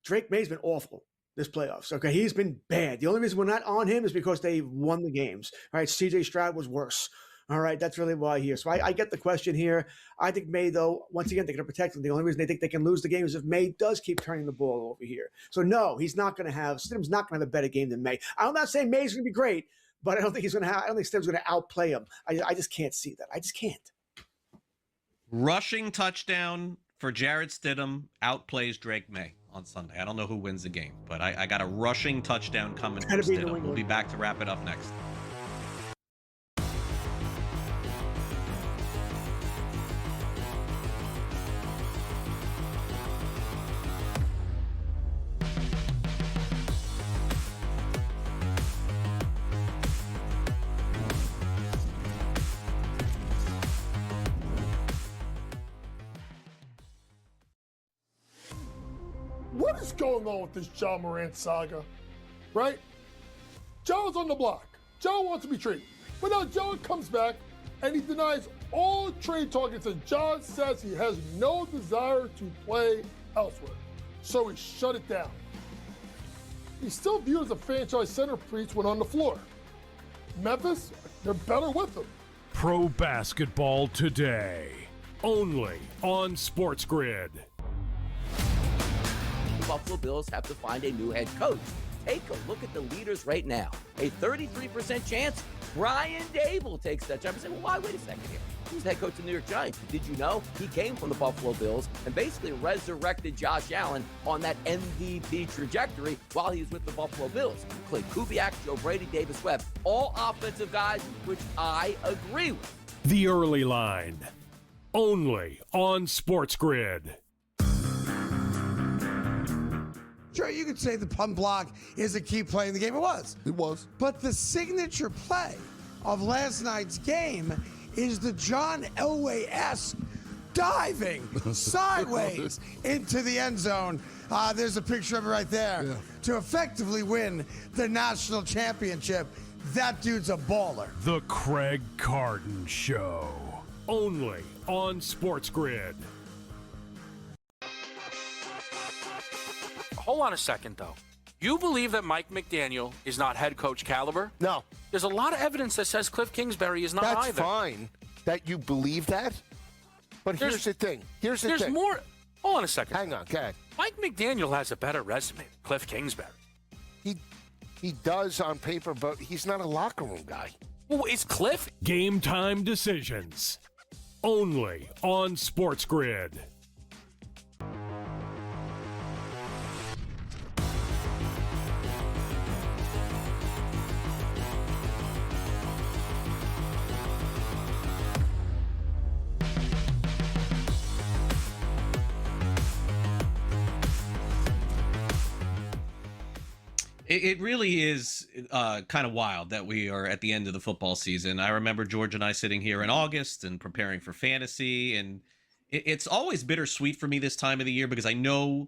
Drake May's been awful this playoffs. Okay. He's been bad. The only reason we're not on him is because they won the games. All right. CJ Stroud was worse. All right. That's really why here. So I get the question here. I think May, though, once again, they're going to protect him. The only reason they think they can lose the game is if May does keep turning the ball over here. So, no, he's not going to have – Stidham's not going to have a better game than May. I'm not saying May's going to be great, but I don't think he's going to have – I don't think Stidham's going to outplay him. I just can't see that. I just can't. Rushing touchdown for Jarrett Stidham outplays Drake May on Sunday. I don't know who wins the game, but I got a rushing touchdown coming from Stidham. We'll be back to wrap it up next. What is going on with this John Morant saga? Right? Joe's on the block. Joe wants to be traded. But now Joe comes back and he denies all trade targets, and John says he has no desire to play elsewhere. So he shut it down. He's still viewed as a franchise centerpiece when on the floor. Memphis, they're better with him. Pro Basketball Today, only on SportsGrid. The Buffalo Bills have to find a new head coach. Take a look at the leaders right now. A 33% chance Brian Dable takes that job. You say, well, why? Wait a second here. He's the head coach of the New York Giants. Did you know he came from the Buffalo Bills and basically resurrected Josh Allen on that MVP trajectory while he was with the Buffalo Bills? Clay Kubiak, Joe Brady, Davis Webb, all offensive guys, which I agree with. The Early Line, only on SportsGrid. Sure, you could say the punt block is a key play in the game. It was. It was. But the signature play of last night's game is the John Elway-esque diving sideways into the end zone. There's a picture of it right there. To effectively win the national championship. That dude's a baller. The Craig Carden Show, only on SportsGrid. Hold on a second, though. You believe that Mike McDaniel is not head coach caliber? No. There's a lot of evidence that says Cliff Kingsbury is not That's either. fine that you believe that. But here's the thing. Here's the There's thing. more. Hold on a second. Hang on, go ahead. Mike McDaniel has a better resume than Cliff Kingsbury. He does on paper, but he's not a locker room guy. Well, is Cliff? Game time decisions, only on SportsGrid. It really is kind of wild that we are at the end of the football season. I remember George and I sitting here in August and preparing for fantasy, and it's always bittersweet for me this time of the year because I know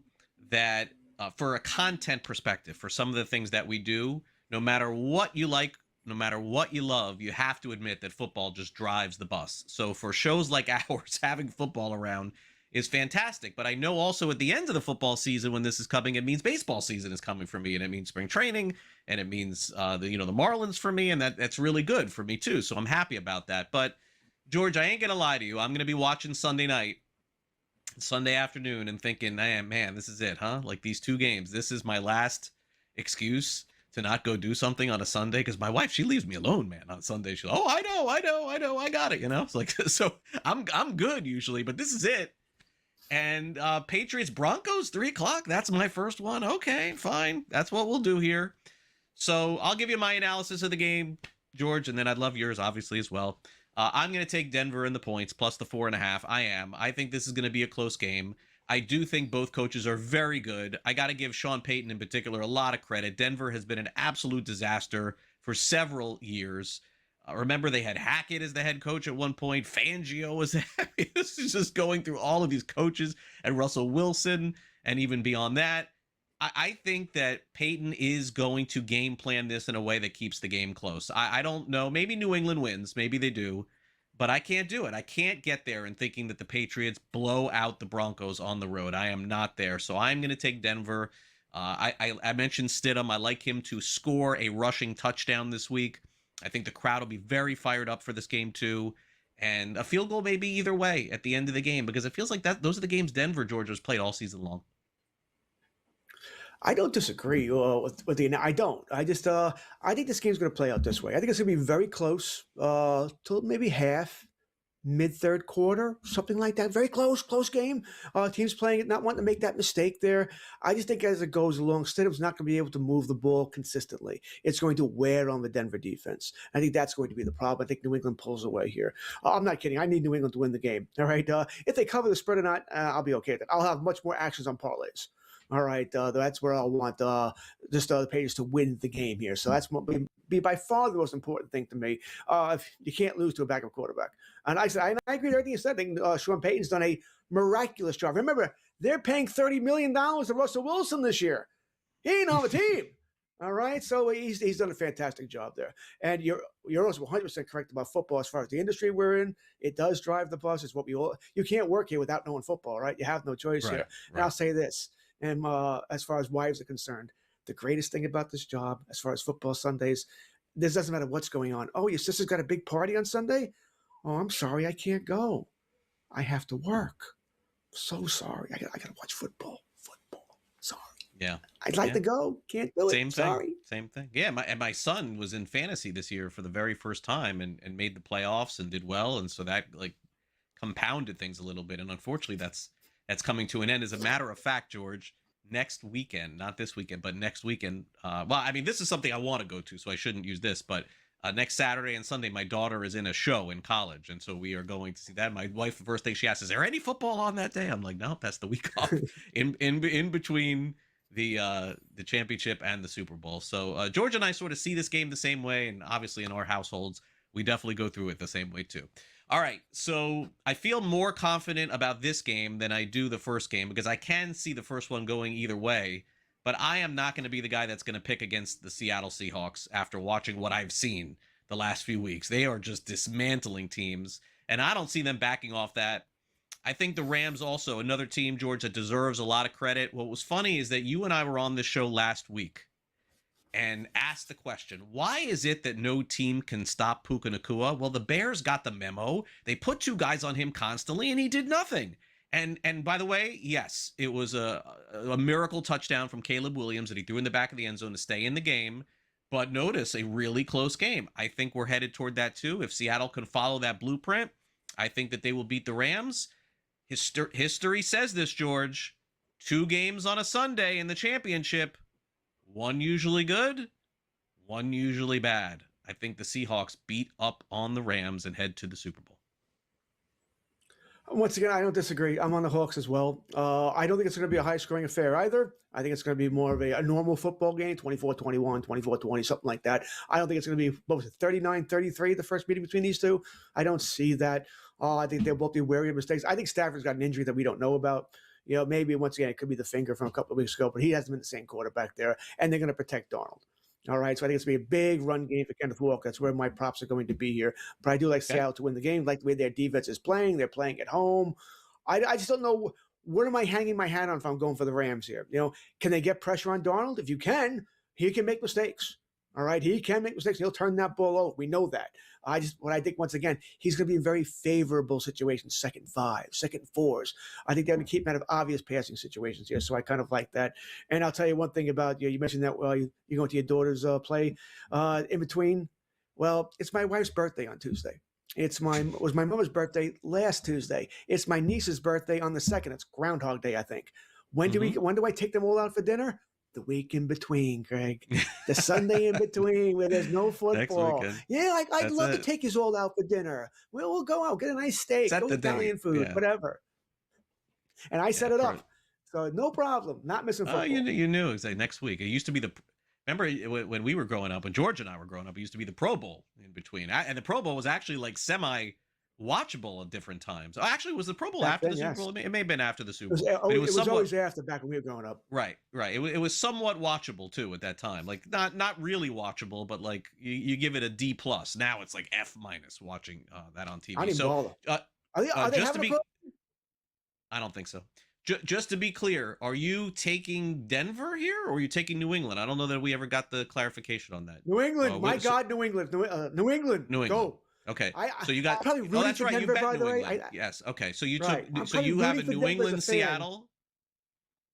that for a content perspective, for some of the things that we do, no matter what you like, no matter what you love, you have to admit that football just drives the bus. So for shows like ours, having football around is fantastic. But I know also at the end of the football season, when this is coming, it means baseball season is coming for me, and it means spring training, and it means the Marlins for me, and that's really good for me too. So I'm happy about that. But George, I ain't gonna lie to you. I'm gonna be watching Sunday afternoon, and thinking, man, this is it, huh? Like these two games, this is my last excuse to not go do something on a Sunday, because my wife, she leaves me alone, man, on Sunday. She's like, oh, I know, I got it, It's like, so I'm good usually, but this is it. And Patriots Broncos 3:00. That's my first one. Okay, fine. That's what we'll do here. So I'll give you my analysis of the game, George, and then I'd love yours, obviously, as well. I'm going to take Denver in the points plus the 4.5. I think this is going to be a close game. I do think both coaches are very good. I got to give Sean Payton in particular a lot of credit. Denver has been an absolute disaster for several years. Remember, they had Hackett as the head coach at one point. Fangio was this is just going through all of these coaches, and Russell Wilson, and even beyond that. I think that Peyton is going to game plan this in a way that keeps the game close. I don't know. Maybe New England wins. Maybe they do. But I can't do it. I can't get there and thinking that the Patriots blow out the Broncos on the road. I am not there. So I'm going to take Denver. I mentioned Stidham. I like him to score a rushing touchdown this week. I think the crowd will be very fired up for this game too. And a field goal maybe either way at the end of the game, because it feels like those are the games Denver, Georgia, has played all season long. I don't disagree with the. I don't. I just. I think this game's going to play out this way. I think it's going to be very close till maybe half, mid-third quarter, something like that. Very close game. Teams playing it, not wanting to make that mistake there. I just think as it goes along, Stidham's not going to be able to move the ball consistently. It's going to wear on the Denver defense. I think that's going to be the problem. I think New England pulls away here. I'm not kidding. I need New England to win the game. All right. If they cover the spread or not, I'll be okay with it. I'll have much more actions on parlays. All right, that's where I'll want the Patriots to win the game here. So that's what be by far the most important thing to me. You can't lose to a backup quarterback. And I said, I agree with everything you said. I think Sean Payton's done a miraculous job. Remember, they're paying $30 million to Russell Wilson this year. He ain't on the team. All right, so he's done a fantastic job there. And you're also 100% correct about football as far as the industry we're in. It does drive the bus. It's what you can't work here without knowing football, right? You have no choice here. And I'll say this, and as far as wives are concerned, the greatest thing about this job, as far as football Sundays, this doesn't matter what's going on. Oh, your sister's got a big party on Sunday? Oh, I'm sorry, I can't go. I have to work. So sorry. I got to watch football. Sorry. Yeah. I'd like to go. Can't do it. Same Sorry. thing. Yeah. My son was in fantasy this year for the very first time and made the playoffs and did well. And so that like compounded things a little bit. And unfortunately that's coming to an end. As a matter of fact, George, next weekend, not this weekend, but next weekend. Well, I mean, this is something I want to go to, so I shouldn't use this, but next Saturday and Sunday, my daughter is in a show in college. And so we are going to see that. My wife, the first thing she asked, is there any football on that day? I'm like, no, that's the week off in between the championship and the Super Bowl. So George and I sort of see this game the same way, and obviously in our households we definitely go through it the same way too. All right, so I feel more confident about this game than I do the first game because I can see the first one going either way, but I am not going to be the guy that's going to pick against the Seattle Seahawks after watching what I've seen the last few weeks. They are just dismantling teams, and I don't see them backing off that. I think the Rams also, another team, George, that deserves a lot of credit. What was funny is that you and I were on this show last week and asked the question, why is it that no team can stop Puka Nacua? Well, the Bears got the memo. They put two guys on him constantly, and he did nothing. And by the way, yes, it was a miracle touchdown from Caleb Williams that he threw in the back of the end zone to stay in the game. But notice, a really close game. I think we're headed toward that too. If Seattle can follow that blueprint, I think that they will beat the Rams. History says this, George. 2 games on a Sunday in the championship. One usually good, one usually bad. I think the Seahawks beat up on the Rams and head to the Super Bowl. Once again, I don't disagree. I'm on the Hawks as well. I don't think it's going to be a high-scoring affair either. I think it's going to be more of a normal football game, 24-21, 24-20, something like that. I don't think it's going to be, 39-33, the first meeting between these two. I don't see that. I think they'll both be wary of mistakes. I think Stafford's got an injury that we don't know about. Maybe once again, it could be the finger from a couple of weeks ago, but he hasn't been the same quarterback there, and they're going to protect Darnold. All right, so I think it's going to be a big run game for Kenneth Walker. That's where my props are going to be here. But I do like Seattle to win the game, like the way their defense is playing. They're playing at home. I just don't know, what am I hanging my hat on if I'm going for the Rams here? Can they get pressure on Darnold? If you can, he can make mistakes. All right, he can make mistakes. He'll turn that ball over. We know that. I think once again, he's going to be in very favorable situations, 2nd 5, 2nd 4s. I think they're going to keep him out of obvious passing situations here. So I kind of like that. And I'll tell you one thing about, you mentioned that you're going to your daughter's play in between. Well, it's my wife's birthday on Tuesday. It was my mother's birthday last Tuesday. It's my niece's birthday on the 2nd. It's Groundhog Day, I think. When do I take them all out for dinner? The week in between, Greg. The Sunday in between where there's no football. Yeah, I'd love to take you all out for dinner. We'll go out, get a nice steak, go Italian food, whatever. And I set it up. So no problem. Not missing football. You knew exactly. Next week. It used to be remember when we were growing up, when George and I were growing up, it used to be the Pro Bowl in between. And the Pro Bowl was actually like semi-watchable at different times. Actually, was the Pro Bowl after the Super Bowl? It may have been after the Super Bowl. It was always after, back when we were growing up. Right. It was somewhat watchable too at that time. Like not really watchable, but like you give it a D+. Now it's like F- watching that on TV. I didn't bother. Are they just to having be, I don't think so. Just to be clear, are you taking Denver here or are you taking New England? I don't know that we ever got the clarification on that. New England. New England. New England. Go. Okay, so you got. Probably that's right. Denver, You bet By New the England. way. Yes. Okay. So you right. took. So you have a New England, Seattle.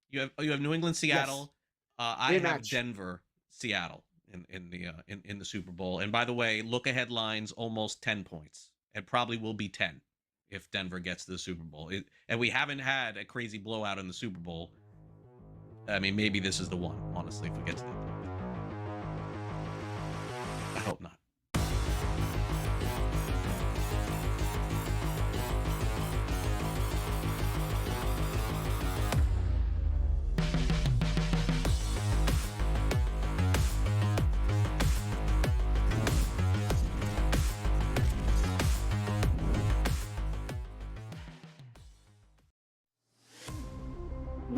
You have New England, Seattle. Yes. I have Denver, Seattle in the Super Bowl. And by the way, look ahead lines almost 10 points. It probably will be 10 if Denver gets to the Super Bowl. And we haven't had a crazy blowout in the Super Bowl. I mean, maybe this is the one. Honestly, if we get to that point. I hope not.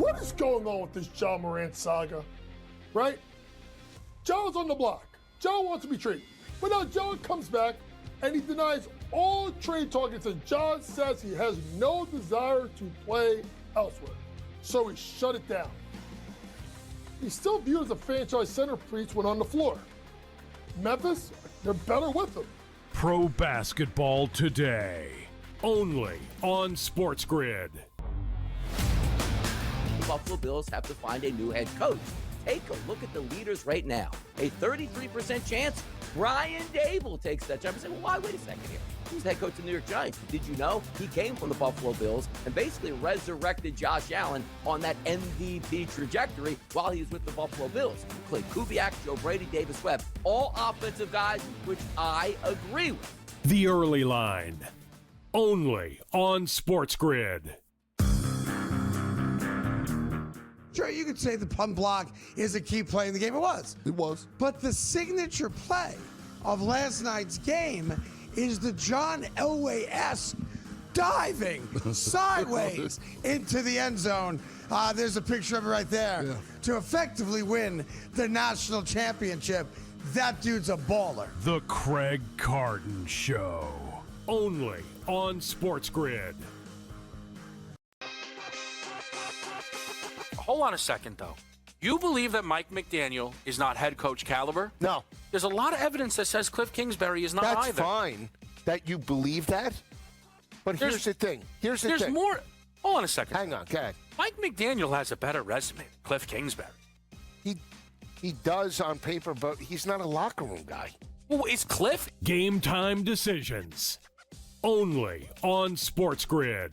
What is going on with this John Morant saga? Right? Joe's on the block. Joe wants to be traded. But now Joe comes back and he denies all trade targets, and John says he has no desire to play elsewhere. So he shut it down. He's still viewed as a franchise centerpiece when on the floor. Memphis, they're better with him. Pro basketball today, only on SportsGrid. The Buffalo Bills have to find a new head coach. Take a look at the leaders right now. A 33% chance Brian Dable takes that job. You say, well, why? Wait a second here. He's head coach of the New York Giants. Did you know he came from the Buffalo Bills and basically resurrected Josh Allen on that MVP trajectory while he was with the Buffalo Bills? Clay Kubiak, Joe Brady, Davis Webb, all offensive guys, which I agree with. The Early Line, only on SportsGrid. Sure, you could say the punt block is a key play in the game. It was. It was. But the signature play of last night's game is the John Elway-esque diving sideways into the end zone. There's a picture of it right there. To effectively win the national championship. That dude's a baller. The Craig Carton Show, only on SportsGrid. Hold on a second, though. You believe that Mike McDaniel is not head coach caliber? No. There's a lot of evidence that says Cliff Kingsbury is not That's either. fine that you believe that. But here's the thing. Here's the There's thing. more. Hold on a second. Hang on, go ahead. Mike McDaniel has a better resume than Cliff Kingsbury. He does on paper, but he's not a locker room guy. Well, is Cliff? Game time decisions, only on SportsGrid.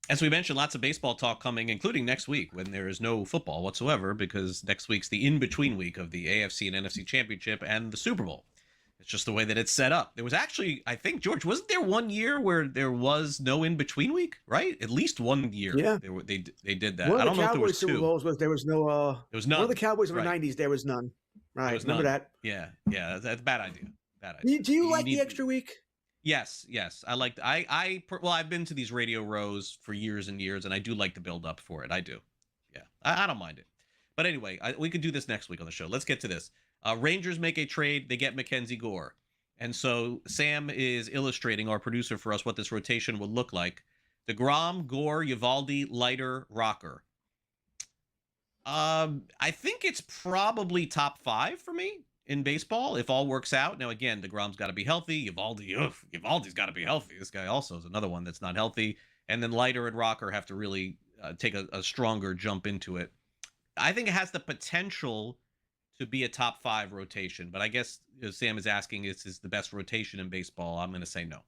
As we mentioned, lots of baseball talk coming, including next week when there is no football whatsoever, because next week's the in-between week of the AFC and NFC Championship and the Super Bowl. It's just the way that it's set up. There was actually, I think, George, wasn't there one year where there was no in-between week, right? At least 1 year. Yeah. They did that. One I of don't the know if there Cowboys was Super two. Bowls was there was no. There was none. One of the Cowboys in the Right. 90s, there was none. Right. There was Remember none. that? Yeah, that's a bad idea. Bad idea. Do you like need- the extra week? Yes. I've been to these radio rows for years and years, and I do like the build up for it. I do. Yeah, I don't mind it. But anyway, we could do this next week on the show. Let's get to this. Rangers make a trade. They get Mackenzie Gore. And so Sam is illustrating, our producer, for us what this rotation would look like. DeGrom, Gore, Uvalde, Leiter, Rocker. I think it's probably top 5 for me in baseball if all works out. Now, again, DeGrom's got to be healthy. Uvalde's got to be healthy. This guy also is another one that's not healthy. And then Leiter and Rocker have to really take a stronger jump into it. I think it has the potential to be a top 5 rotation, but I guess Sam is asking, is this the best rotation in baseball? I'm going to say no.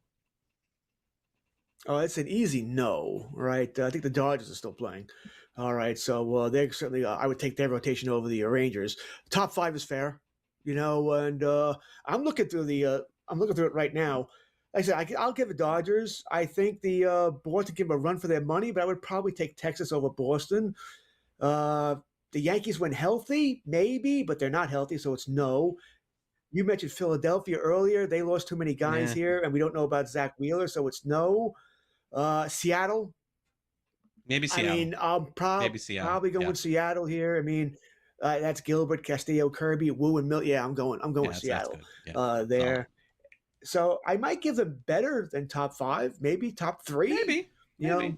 Oh, it's an easy no, right? I think the Dodgers are still playing. All right, so they certainly, I would take their rotation over the Rangers. Top 5 is fair, and I'm looking through it right now. Like I said, I'll give the Dodgers. I think the Boston give them a run for their money, but I would probably take Texas over Boston. The Yankees, when healthy, maybe, but they're not healthy, so it's no. You mentioned Philadelphia earlier. They lost too many guys here, and we don't know about Zach Wheeler, so it's no. Seattle. Maybe Seattle. I mean, I'm probably going with Seattle here. I mean, that's Gilbert, Castillo, Kirby, Wu, and Mill. Yeah, I'm going Seattle there. So I might give them better than top 5, maybe top 3. Maybe. know.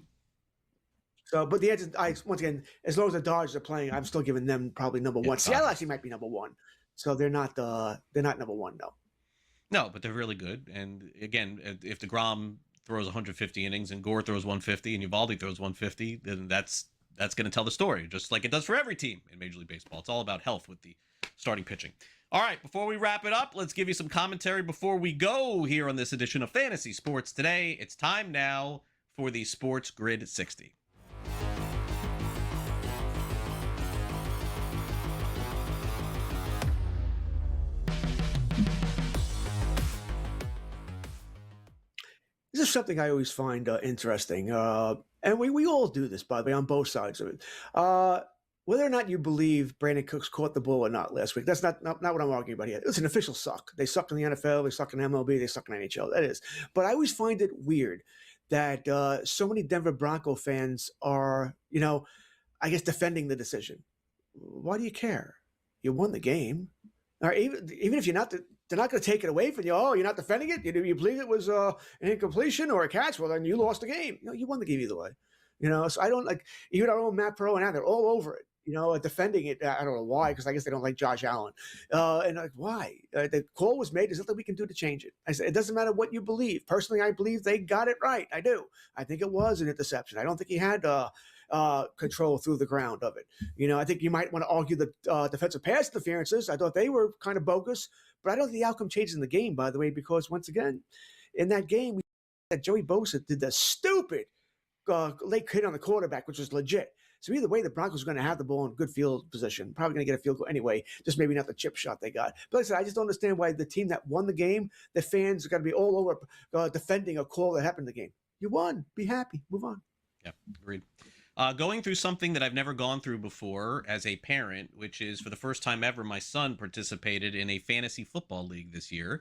So, but the answer, once again, as long as the Dodgers are playing, I'm still giving them probably number 1. Seattle actually might be number 1. So they're not number 1, no. No, but they're really good. And again, if DeGrom throws 150 innings and Gore throws 150 and Uvalde throws 150, then that's going to tell the story, just like it does for every team in Major League Baseball. It's all about health with the starting pitching. All right, before we wrap it up, let's give you some commentary before we go here on this edition of Fantasy Sports Today. It's time now for the SportsGrid 60. this is something I always find interesting. And we all do this, by the way, on both sides of it. Whether or not you believe Brandon Cooks caught the ball or not last week, that's not what I'm arguing about here. Listen, officials suck. They suck in the NFL, they suck in MLB, they suck in NHL. That is. But I always find it weird that so many Denver Bronco fans are, I guess, defending the decision. Why do you care? You won the game. Or even if you're not, they're not going to take it away from you. Oh, you're not defending it? You believe it was an incompletion or a catch? Well, then you lost the game. You won the game either way. So I don't like, even our own Matt Pro and Al, they're all over it. Defending it. I don't know why, because I guess they don't like Josh Allen. And like, why? The call was made. There's nothing we can do to change it. I said, it doesn't matter what you believe. Personally, I believe they got it right. I do. I think it was an interception. I don't think he had control through the ground of it. I think you might want to argue the defensive pass interferences. I thought they were kind of bogus, but I don't think the outcome changes in the game, by the way, because once again, in that game, Joey Bosa did the stupid late hit on the quarterback, which was legit. So either way, the Broncos are going to have the ball in good field position. Probably going to get a field goal anyway, just maybe not the chip shot they got. But like I said, I just don't understand why the team that won the game, the fans are going to be all over defending a call that happened in the game. You won. Be happy. Move on. Yeah, agreed. Going through something that I've never gone through before as a parent, which is for the first time ever, my son participated in a fantasy football league this year.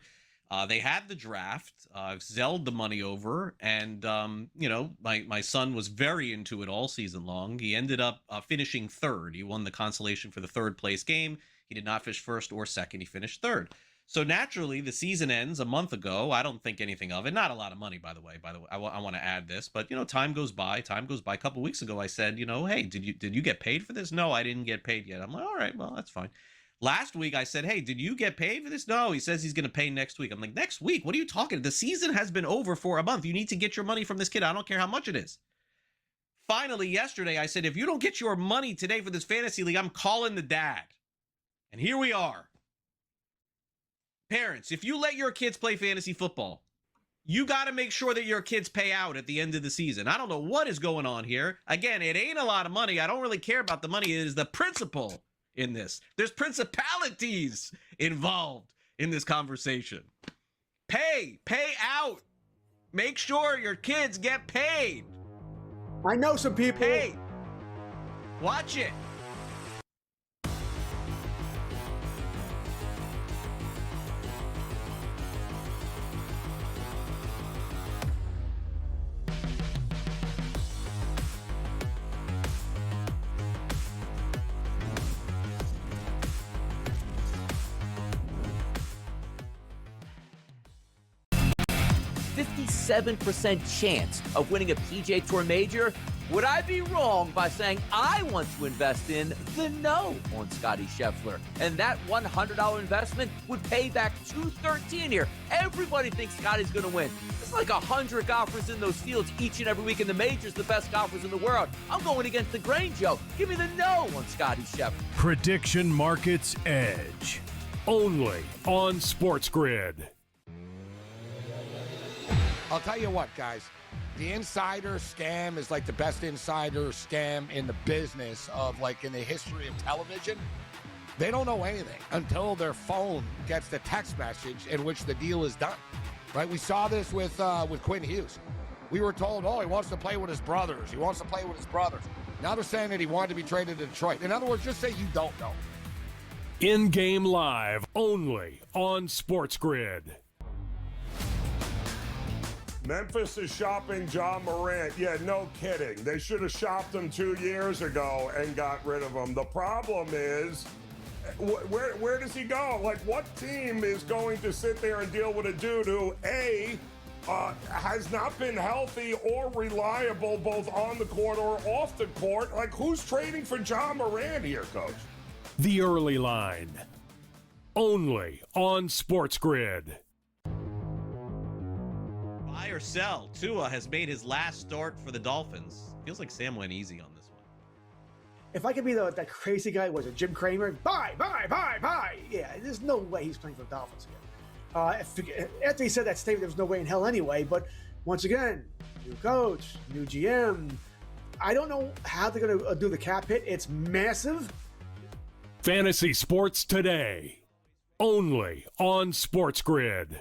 They had the draft. I've Zelled the money over, and my son was very into it all season long. He ended up finishing third. He won the consolation for the third place game. He did not finish first or second. He finished third. So naturally, the season ends a month ago. I don't think anything of it. Not a lot of money, by the way. I want to add this, but time goes by. A couple weeks ago, I said, hey, did you get paid for this? No, I didn't get paid yet. I'm like, all right, well, that's fine. Last week, I said, hey, did you get paid for this? No, he says he's going to pay next week. I'm like, next week? What are you talking? The season has been over for a month. You need to get your money from this kid. I don't care how much it is. Finally, yesterday, I said, if you don't get your money today for this fantasy league, I'm calling the dad. And here we are. Parents, if you let your kids play fantasy football, you got to make sure that your kids pay out at the end of the season. I don't know what is going on here. Again, it ain't a lot of money. I don't really care about the money. It is the principle in this. There's principalities involved in this conversation. Pay out. Make sure your kids get paid. I know some people. Hey, watch it. .7% chance of winning a PGA Tour major. Would I be wrong by saying I want to invest in the no on Scotty Scheffler? And that $100 investment would pay back $213 here. Everybody thinks Scotty's going to win. It's like 100 golfers in those fields each and every week in the majors, the best golfers in the world. I'm going against the grain, Joe. Give me the no on Scotty Scheffler. Prediction Markets Edge. Only on SportsGrid. I'll tell you what, guys. The insider scam is like the best insider scam in the business of, like, in the history of television. They don't know anything until their phone gets the text message in which the deal is done, right? We saw this with Quinn Hughes. We were told, he wants to play with his brothers. Now they're saying that he wanted to be traded to Detroit. In other words, just say you don't know. In-game live, only on SportsGrid. Memphis is shopping John Morant. Yeah, no kidding. They should have shopped him 2 years ago and got rid of him. The problem is, where does he go? Like, what team is going to sit there and deal with a dude who, A, has not been healthy or reliable both on the court or off the court? Like, who's trading for John Morant here, Coach? The Early Line. Only on SportsGrid. Buy or sell. Tua has made his last start for the Dolphins. Feels like Sam went easy on this one. If I could be that crazy guy, was it Jim Cramer? Buy. Yeah, there's no way he's playing for the Dolphins again. After he said that statement, there was no way in hell anyway. But once again, new coach, new GM. I don't know how they're going to do the cap hit. It's massive. Fantasy Sports Today. Only on SportsGrid.